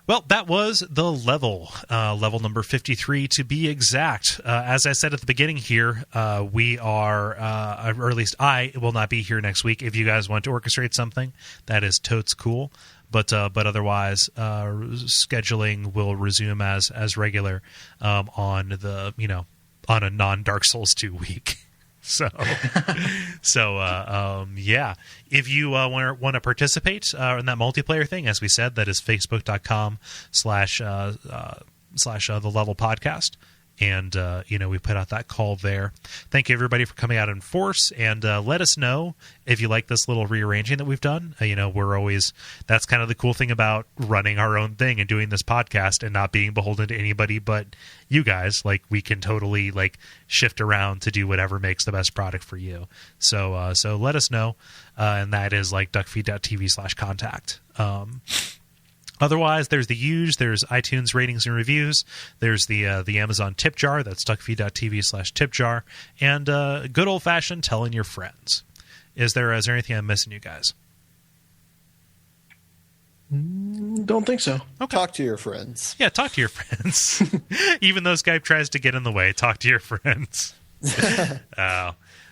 Speaker 1: Well, that was the level number 53 to be exact. As I said at the beginning here, we are, or at least I will not be here next week. If you guys want to orchestrate something, that is totes cool. But otherwise, scheduling will resume as regular on the on a non Dark Souls 2 week. So yeah. If you want to participate in that multiplayer thing, as we said, that is facebook.com/the level podcast. And, we put out that call there. Thank you, everybody, for coming out in force. And let us know if you like this little rearranging that we've done. We're always – that's kind of the cool thing about running our own thing and doing this podcast and not being beholden to anybody but you guys. Like, we can totally, shift around to do whatever makes the best product for you. So let us know. And that is, Duckfeed.tv/contact. Otherwise, there's the huge. There's iTunes ratings and reviews. There's the Amazon tip jar. That's duckfeed.tv/tip jar. And good old-fashioned telling your friends. Is there anything I'm missing, you guys?
Speaker 2: Don't think so.
Speaker 3: Okay. Talk to your friends.
Speaker 1: Yeah, talk to your friends. Even though Skype tries to get in the way, talk to your friends.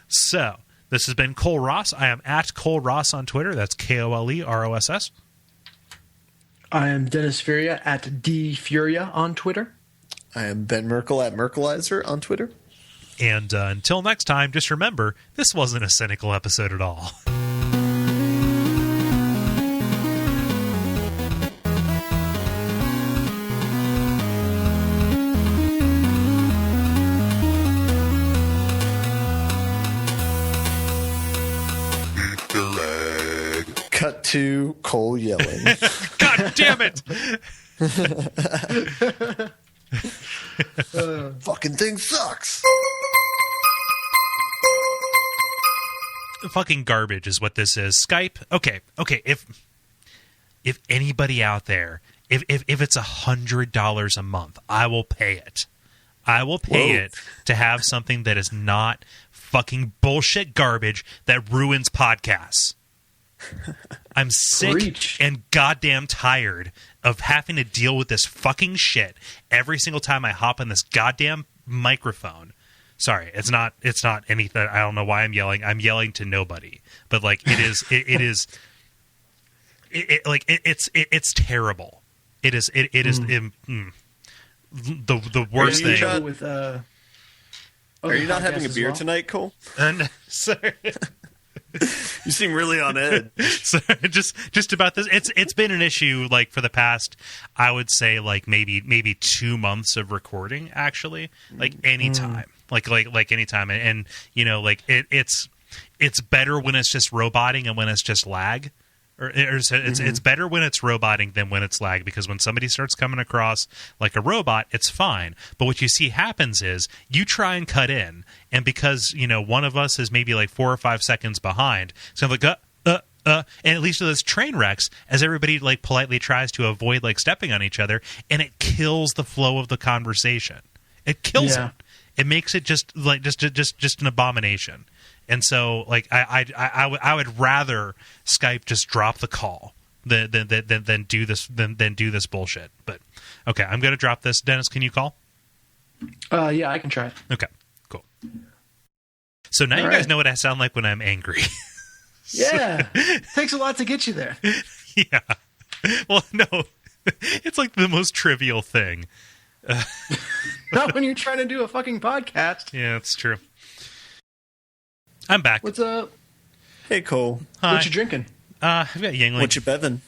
Speaker 1: So, this has been Kole Ross. I am at Kole Ross on Twitter. That's KOLEROSS.
Speaker 2: I am Dennis Furia at DFuria on Twitter.
Speaker 3: I am Ben Merkel at Merkelizer on Twitter.
Speaker 1: And until next time, just remember, this wasn't a cynical episode at all.
Speaker 3: Cut to Kole yelling.
Speaker 1: God damn it!
Speaker 3: Fucking thing sucks.
Speaker 1: Fucking garbage is what this is. Skype. Okay. If anybody out there, if it's $100 a month, I will pay it. I will pay it to have something that is not fucking bullshit garbage that ruins podcasts. I'm sick and goddamn tired of having to deal with this fucking shit every single time I hop on this goddamn microphone. Sorry, it's not anything. I don't know why I'm yelling. I'm yelling to nobody. But it's terrible. It is the worst thing.
Speaker 3: Are you not having a beer tonight, Kole?
Speaker 1: Sorry.
Speaker 3: You seem really on edge.
Speaker 1: So just about this, it's been an issue for the past, I would say maybe 2 months of recording, actually, anytime, anytime, and it's better when it's just roboting and when it's just lag. It's better when it's roboting than when it's lag, because when somebody starts coming across like a robot, it's fine. But what you see happens is you try and cut in, and because one of us is maybe 4 or 5 seconds behind, so I'm and at least those train wrecks as everybody politely tries to avoid stepping on each other, and it kills the flow of the conversation. It kills it. It makes it just an abomination. And so, I would rather Skype just drop the call than do this bullshit. But okay, I'm going to drop this. Dennis, can you call?
Speaker 2: Yeah, I can try.
Speaker 1: Okay, cool. So now you guys know what I sound like when I'm angry.
Speaker 2: Yeah, takes a lot to get you there.
Speaker 1: Yeah. Well, no, it's the most trivial thing.
Speaker 2: Not when you're trying to do a fucking podcast.
Speaker 1: Yeah, it's true. I'm back.
Speaker 2: What's up?
Speaker 3: Hey, Kole.
Speaker 2: Hi. What you drinking?
Speaker 1: I've got Yingling.
Speaker 3: What you bevin'?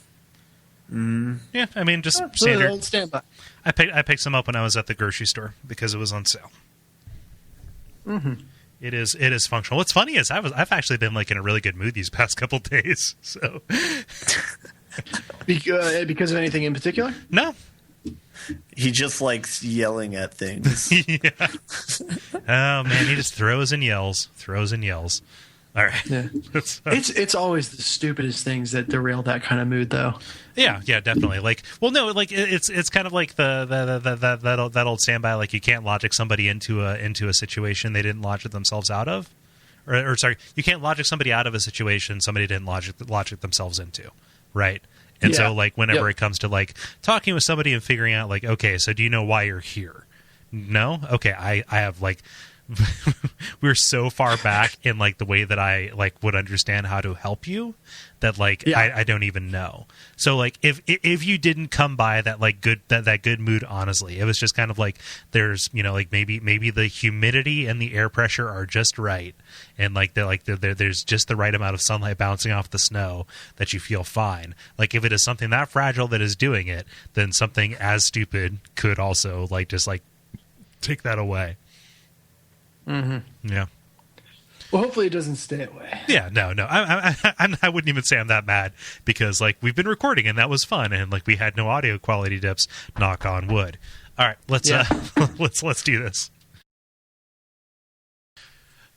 Speaker 1: Yeah, I mean, just standard.
Speaker 2: Old standby.
Speaker 1: I picked some up when I was at the grocery store because it was on sale.
Speaker 2: Mm-hmm.
Speaker 1: It is functional. What's funny is I've actually been in a really good mood these past couple days. So
Speaker 2: because of anything in particular?
Speaker 1: No.
Speaker 3: He just likes yelling at things.
Speaker 1: Yeah. Oh man, he just throws and yells. All right.
Speaker 2: Yeah. It's always the stupidest things that derail that kind of mood, though.
Speaker 1: Yeah, definitely. It's kind of like that old standby. You can't logic somebody into a situation they didn't logic themselves out of, or sorry, you can't logic somebody out of a situation somebody didn't logic themselves into, right? And
Speaker 2: Yeah.
Speaker 1: so like whenever
Speaker 2: Yep.
Speaker 1: it comes to like talking with somebody and figuring out like, okay, so do you know why you're here? No? Okay, I have like we're so far back in like the way that I like would understand how to help you that like I don't even know. So like if you didn't come by that like good that good mood, honestly, it was just kind of like there's like maybe the humidity and the air pressure are just right, and like there's just the right amount of sunlight bouncing off the snow that you feel fine. Like if it is something that fragile that is doing it, then something as stupid could also like just like take that away. Mm-hmm. Yeah.
Speaker 2: Well, hopefully it doesn't stay away.
Speaker 1: Yeah, no. I wouldn't even say I'm that mad because like we've been recording and that was fun and like we had no audio quality dips. Knock on wood. All right, let's let's do this.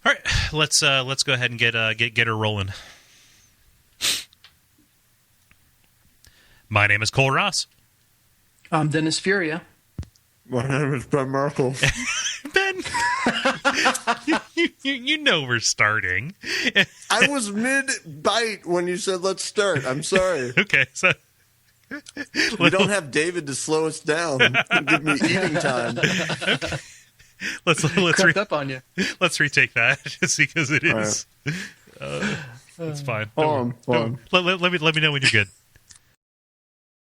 Speaker 1: All right, let's go ahead and get her rolling. My name is Kole Ross.
Speaker 2: I'm Dennis Furia.
Speaker 3: My name is Ben Merkel.
Speaker 1: Ben, you know we're starting.
Speaker 3: I was mid-bite when you said let's start. I'm sorry.
Speaker 1: Okay, so
Speaker 3: We don't have David to slow us down and give me eating time.
Speaker 1: Let's
Speaker 2: Crept up on you.
Speaker 1: Let's retake that just because it is.
Speaker 3: Right.
Speaker 1: It's fine.
Speaker 3: Hold on.
Speaker 1: Let me know when you're good.